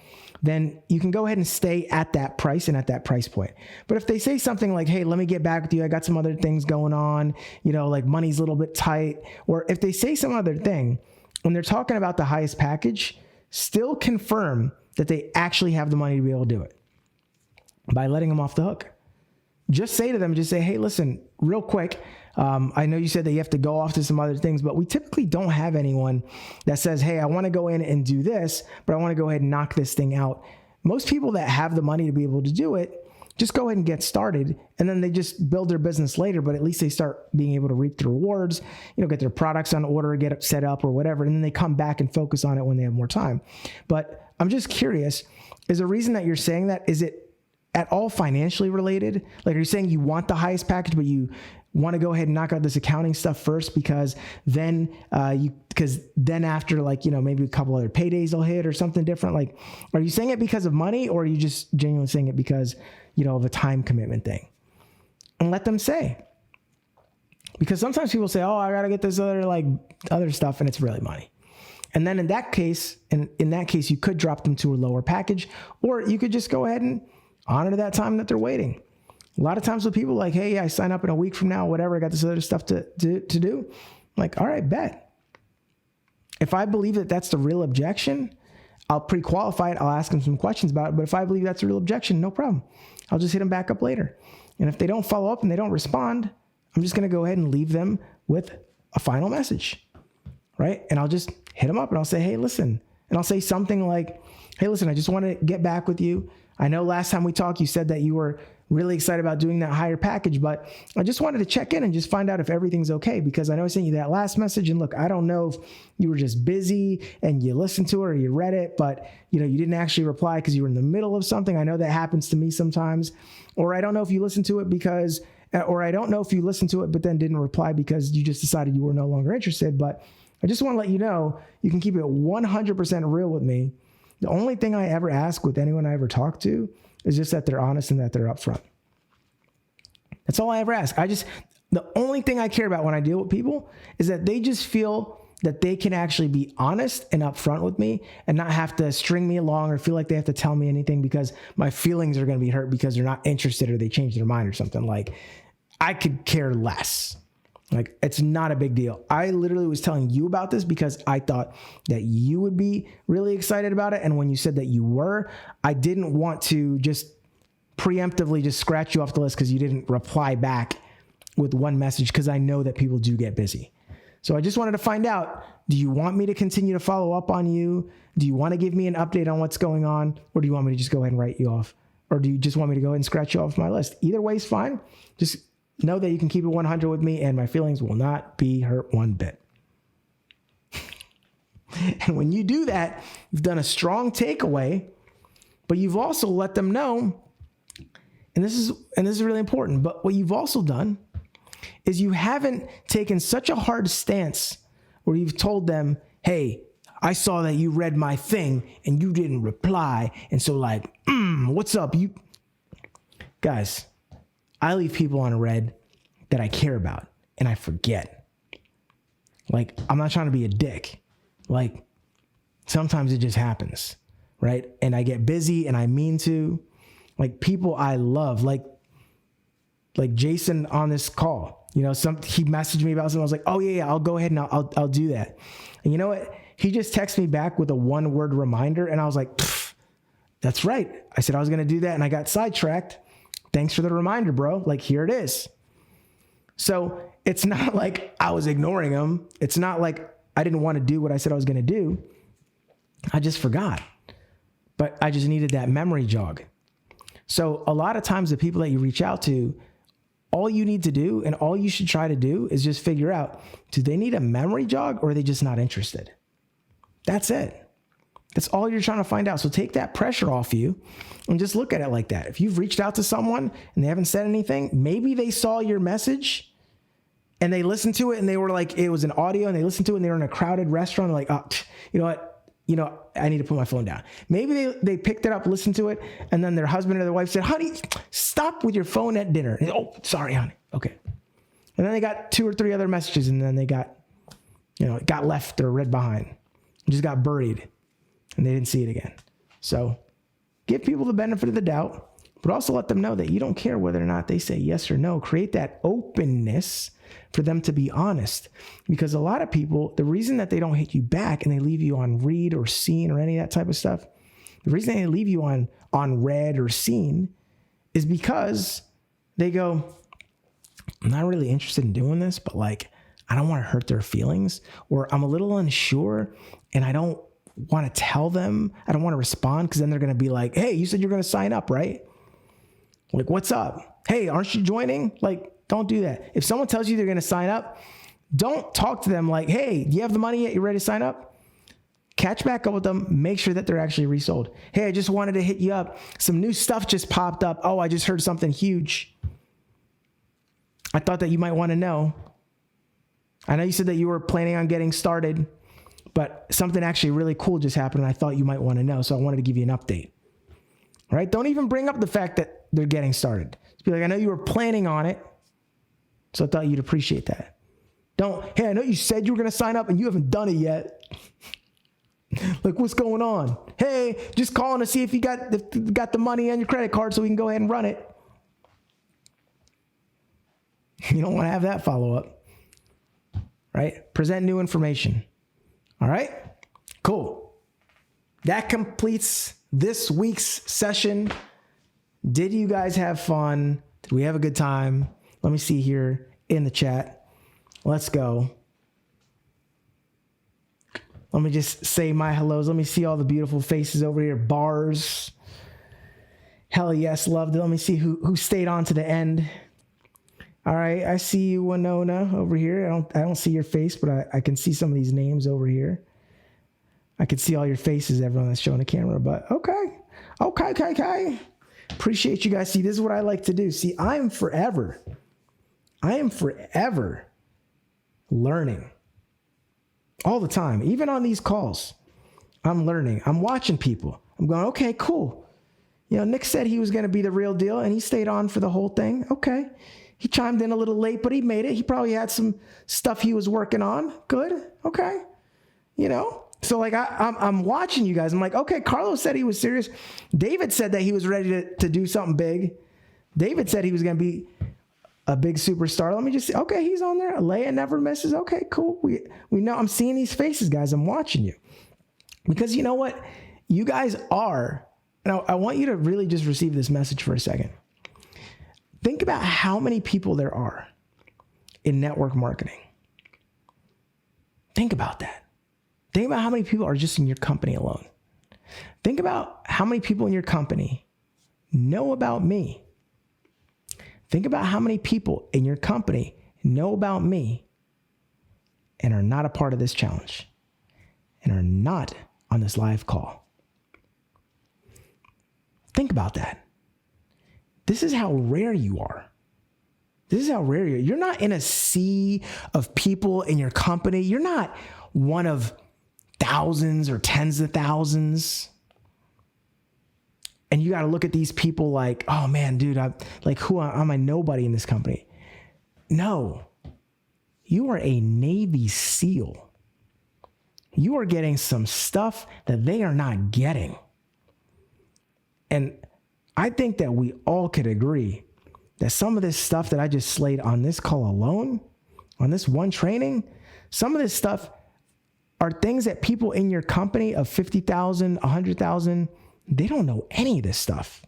then you can go ahead and stay at that price and at that price point. But if they say something like, hey, let me get back with you, I got some other things going on, like money's a little bit tight, or if they say some other thing, when they're talking about the highest package, still confirm that they actually have the money to be able to do it by letting them off the hook. Just say to them, hey, listen, real quick, I know you said that you have to go off to some other things, but we typically don't have anyone that says, hey, I want to go in and do this, but I want to go ahead and knock this thing out. Most people that have the money to be able to do it, just go ahead and get started, and then they just build their business later, but at least they start being able to reap the rewards, get their products on order, get it set up or whatever, and then they come back and focus on it when they have more time. But I'm just curious, is the reason that you're saying that, is it at all financially related? Like, are you saying you want the highest package, but you want to go ahead and knock out this accounting stuff first because then after maybe a couple other paydays will hit or something different? Like, are you saying it because of money, or are you just genuinely saying it because, of a time commitment thing? And let them say, because sometimes people say, oh, I got to get this other stuff, and it's really money. And then in that case, you could drop them to a lower package, or you could just go ahead and honor that time that they're waiting. A lot of times with people like, hey, I sign up in a week from now, whatever, I got this other stuff to do. I'm like, all right, bet. If I believe that that's the real objection, I'll pre-qualify it. I'll ask them some questions about it. But if I believe that's a real objection, no problem. I'll just hit them back up later. And if they don't follow up and they don't respond, I'm just going to go ahead and leave them with a final message, right? And I'll just hit them up and I'll say, hey, listen. And I'll say something like, hey, listen, I just want to get back with you. I know last time we talked, you said that you were really excited about doing that higher package, but I just wanted to check in and just find out if everything's okay, because I know I sent you that last message, and look, I don't know if you were just busy and you listened to it or you read it, but you didn't actually reply because you were in the middle of something. I know that happens to me sometimes. Or I don't know if you listened to it but then didn't reply because you just decided you were no longer interested. But I just want to let you know, you can keep it 100% real with me. The only thing I ever ask with anyone I ever talk to is just that they're honest and that they're upfront. That's all I ever ask. The only thing I care about when I deal with people is that they just feel that they can actually be honest and upfront with me and not have to string me along or feel like they have to tell me anything because my feelings are going to be hurt because they're not interested or they change their mind or something. Like, I could care less. Like, it's not a big deal. I literally was telling you about this because I thought that you would be really excited about it. And when you said that you were, I didn't want to just preemptively just scratch you off the list because you didn't reply back with one message, because I know that people do get busy. So I just wanted to find out, do you want me to continue to follow up on you? Do you want to give me an update on what's going on? Or do you want me to just go ahead and write you off? Or do you just want me to go ahead and scratch you off my list? Either way is fine. Just know that you can keep it 100 with me and my feelings will not be hurt one bit. And when you do that, you've done a strong takeaway, but you've also let them know, and this is really important, but what you've also done is you haven't taken such a hard stance where you've told them, hey, I saw that you read my thing and you didn't reply. And so like, what's up? You guys, I leave people on read that I care about and I forget. Like, I'm not trying to be a dick. Like, sometimes it just happens, right? And I get busy and I mean to. Like, people I love, like Jason on this call, he messaged me about something. I was like, oh yeah, I'll go ahead and I'll do that. And you know what? He just texted me back with a 1-word reminder. And I was like, that's right. I said I was going to do that. And I got sidetracked. Thanks for the reminder, bro. Like, here it is. So it's not like I was ignoring him. It's not like I didn't want to do what I said I was going to do. I just forgot. But I just needed that memory jog. So a lot of times the people that you reach out to, all you need to do and all you should try to do is just figure out, do they need a memory jog or are they just not interested? That's it. That's all you're trying to find out. So take that pressure off you and just look at it like that. If you've reached out to someone and they haven't said anything, maybe they saw your message and they listened to it and they were like, it was an audio and they listened to it and they were in a crowded restaurant. They're like, oh, you know what? I need to put my phone down. Maybe they picked it up, listened to it, and then their husband or their wife said, honey, stop with your phone at dinner. And, oh, sorry, honey. Okay. And then they got 2 or 3 other messages, and then they got, it got left or read behind. It just got buried, and they didn't see it again. So give people the benefit of the doubt, but also let them know that you don't care whether or not they say yes or no. Create that openness for them to be honest. Because a lot of people, the reason that they don't hit you back and they leave you on read or seen or any of that type of stuff, the reason they leave you on read or seen is because they go, I'm not really interested in doing this, but like, I don't want to hurt their feelings, or I'm a little unsure and I don't want to tell them, I don't want to respond because then they're going to be like, hey, you said you're going to sign up, right? Like, what's up? Hey, aren't you joining? Like, don't do that. If someone tells you they're going to sign up, don't talk to them like, hey, do you have the money yet? You ready to sign up? Catch back up with them. Make sure that they're actually resold. Hey, I just wanted to hit you up. Some new stuff just popped up. Oh, I just heard something huge. I thought that you might want to know. I know you said that you were planning on getting started, but something actually really cool just happened and I thought you might want to know. So I wanted to give you an update. All right? Don't even bring up the fact that they're getting started. Just be like, I know you were planning on it, so I thought you'd appreciate that. Hey, I know you said you were going to sign up and you haven't done it yet. Like, what's going on? Hey, just calling to see if you got the money on your credit card so we can go ahead and run it. You don't want to have that follow-up, right? Present new information. All right? Cool. That completes this week's session. Did you guys have fun? Did we have a good time? Let me see here in the chat. Let's go. Let me just say my hellos. Let me see all the beautiful faces over here. Bars. Hell yes, loved it. Let me see who stayed on to the end. All right, I see you, Winona, over here. I don't see your face, but I can see some of these names over here. I can see all your faces, everyone that's showing the camera, but okay. Appreciate you guys. See, this is what I like to do. See, I am forever learning all the time, even on these calls. I'm learning. I'm watching people. I'm going, okay, cool. You know, Nick said he was going to be the real deal, and he stayed on for the whole thing. Okay. He chimed in a little late, but he made it. He probably had some stuff he was working on. Good. Okay. You know? So like I'm watching you guys. I'm like, okay, Carlos said he was serious. David said that he was ready to do something big. David said he was going to be a big superstar. Let me just say, okay, he's on there. Alea never misses. Okay, cool. We know. I'm seeing these faces, guys. I'm watching you. Because you know what? You guys are, and I want you to really just receive this message for a second. Think about how many people there are in network marketing. Think about that. Think about how many people are just in your company alone. Think about how many people in your company know about me. Think about how many people in your company know about me and are not a part of this challenge and are not on this live call. Think about that. This is how rare you are. This is how rare you are. You're not in a sea of people in your company. You're not one of thousands or tens of thousands. And you got to look at these people like, oh man, dude, I'm a nobody in this company. No, you are a Navy SEAL. You are getting some stuff that they are not getting. And I think that we all could agree that some of this stuff that I just slayed on this call alone, on this one training, some of this stuff are things that people in your company of 50,000, 100,000, they don't know any of this stuff.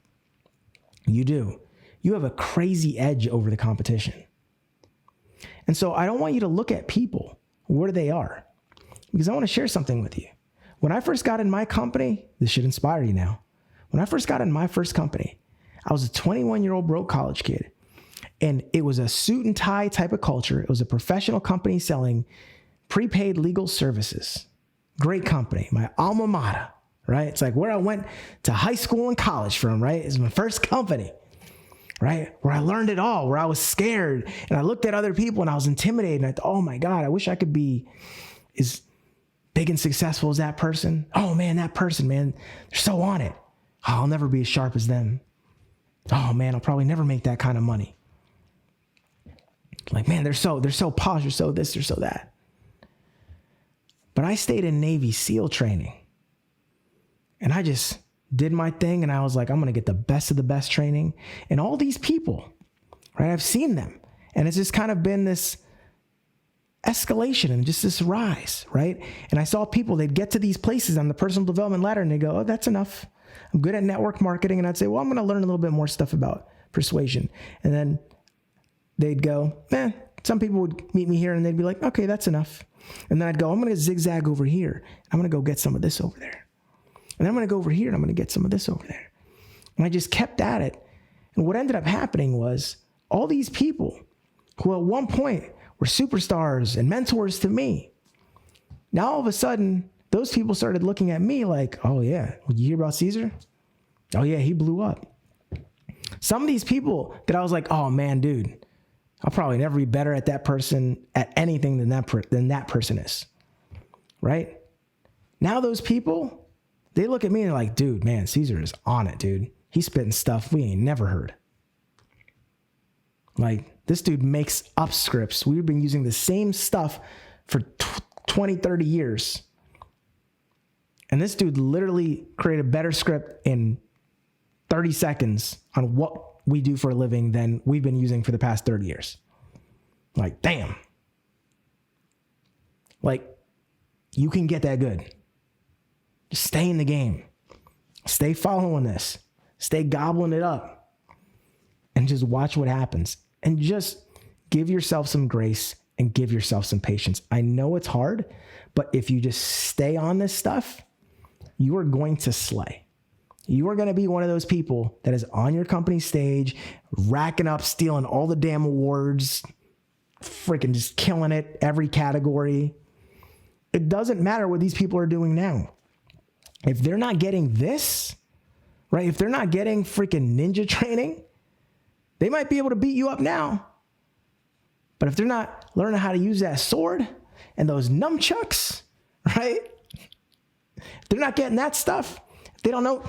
You do. You have a crazy edge over the competition. And so I don't want you to look at people where they are, because I want to share something with you. When I first got in my company, this should inspire you now. When I first got in my first company, I was a 21-year-old broke college kid, and it was a suit and tie type of culture. It was a professional company selling prepaid legal services. Great company, my alma mater, right? It's like where I went to high school and college from, right? It's my first company, right? Where I learned it all, where I was scared and I looked at other people and I was intimidated. And I thought, oh my God, I wish I could be as big and successful as that person. Oh man, that person, man, they're so on it. Oh, I'll never be as sharp as them. Oh man, I'll probably never make that kind of money. Like, man, they're so posh, they're so this, they're so that. But I stayed in Navy SEAL training and I just did my thing. And I was like, I'm going to get the best of the best training. And all these people, right? I've seen them. And it's just kind of been this escalation and just this rise, right? And I saw people, they'd get to these places on the personal development ladder and they go, oh, that's enough. I'm good at network marketing. And I'd say, well, I'm going to learn a little bit more stuff about persuasion. And then they'd go, some people would meet me here and they'd be like, okay, that's enough. And then I'd go, I'm going to zigzag over here. I'm going to go get some of this over there. And then I'm going to go over here and I'm going to get some of this over there. And I just kept at it. And what ended up happening was all these people who at one point were superstars and mentors to me, now all of a sudden, those people started looking at me like, oh yeah, you hear about Cesar? Oh yeah, he blew up. Some of these people that I was like, oh man, dude, I'll probably never be better at that person at anything than that person is, right? Now those people, they look at me and they're like, dude, man, Cesar is on it, dude. He's spitting stuff we ain't never heard. Like, this dude makes up scripts. We've been using the same stuff for 20, 30 years. And this dude literally created a better script in 30 seconds on what we do for a living than we've been using for the past 30 years. Like, damn. Like, you can get that good. Just stay in the game. Stay following this. Stay gobbling it up. And just watch what happens. And just give yourself some grace and give yourself some patience. I know it's hard, but if you just stay on this stuff, you are going to slay. You are going to be one of those people that is on your company stage, racking up, stealing all the damn awards, freaking just killing it, every category. It doesn't matter what these people are doing now. If they're not getting this, right? If they're not getting freaking ninja training, they might be able to beat you up now. But if they're not learning how to use that sword and those nunchucks, right? If they're not getting that stuff, they don't know.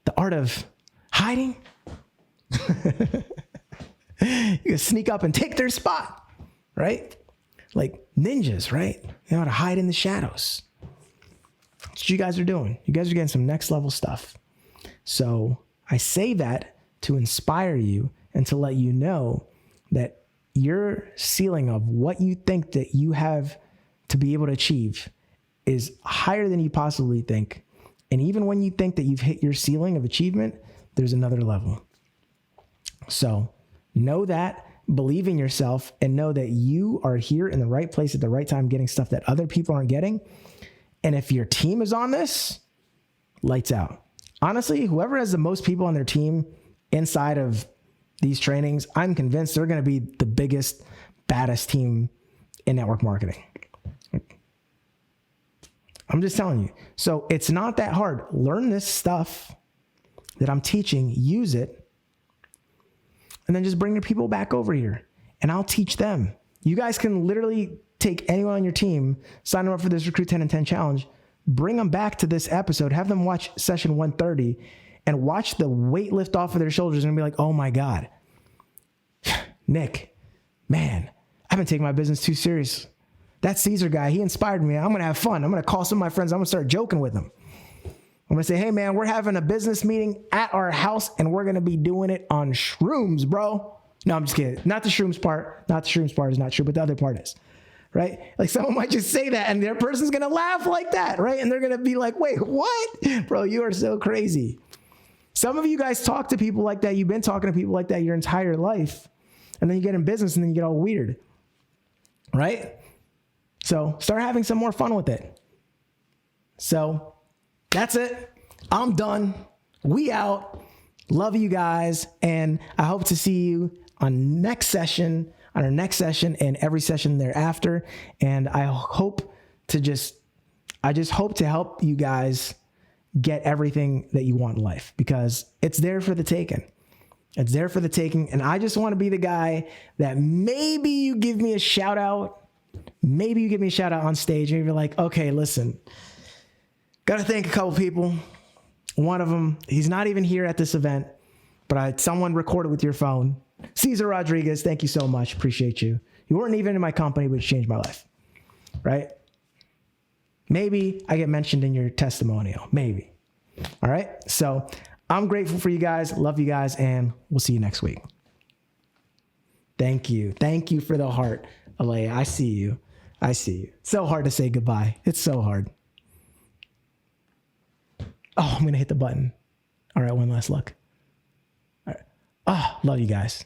The art of hiding. You can sneak up and take their spot, right? Like ninjas, right? You know how to hide in the shadows. That's what you guys are doing. You guys are getting some next level stuff. So I say that to inspire you and to let you know that your ceiling of what you think that you have to be able to achieve is higher than you possibly think. And even when you think that you've hit your ceiling of achievement, there's another level. So know that, believe in yourself, and know that you are here in the right place at the right time, getting stuff that other people aren't getting. And if your team is on this, lights out. Honestly, whoever has the most people on their team inside of these trainings, I'm convinced they're going to be the biggest, baddest team in network marketing. I'm just telling you. So it's not that hard. Learn this stuff that I'm teaching, use it, and then just bring your people back over here and I'll teach them. You guys can literally take anyone on your team, sign them up for this Recruit 10 and 10 challenge, bring them back to this episode, have them watch session 130 and watch the weight lift off of their shoulders and be like, oh my God, Nick, man, I've been taking my business too serious. That Cesar guy, he inspired me. I'm going to have fun. I'm going to call some of my friends. I'm going to start joking with them. I'm going to say, hey man, we're having a business meeting at our house and we're going to be doing it on shrooms, bro. No, I'm just kidding. Not the shrooms part. Not the shrooms part is not true, but the other part is, right? Like someone might just say that and their person's going to laugh like that, right? And they're going to be like, wait, what? Bro, you are so crazy. Some of you guys talk to people like that. You've been talking to people like that your entire life. And then you get in business and then you get all weird, right? So start having some more fun with it. So that's it. I'm done. We out. Love you guys. And I hope to see you on our next session and every session thereafter. And I just hope to help you guys get everything that you want in life because it's there for the taking. It's there for the taking. And I just want to be the guy that maybe you give me a shout out. Maybe you give me a shout out on stage and you're like, okay, listen, got to thank a couple people. One of them, he's not even here at this event, but someone recorded with your phone. Cesar Rodriguez, thank you so much. Appreciate you. You weren't even in my company, but you changed my life, right? Maybe I get mentioned in your testimonial, maybe. All right. So I'm grateful for you guys. Love you guys. And we'll see you next week. Thank you. Thank you for the heart, Alea. I see you. I see you. It's so hard to say goodbye. It's so hard. Oh, I'm going to hit the button. All right. One last look. All right. Oh, love you guys.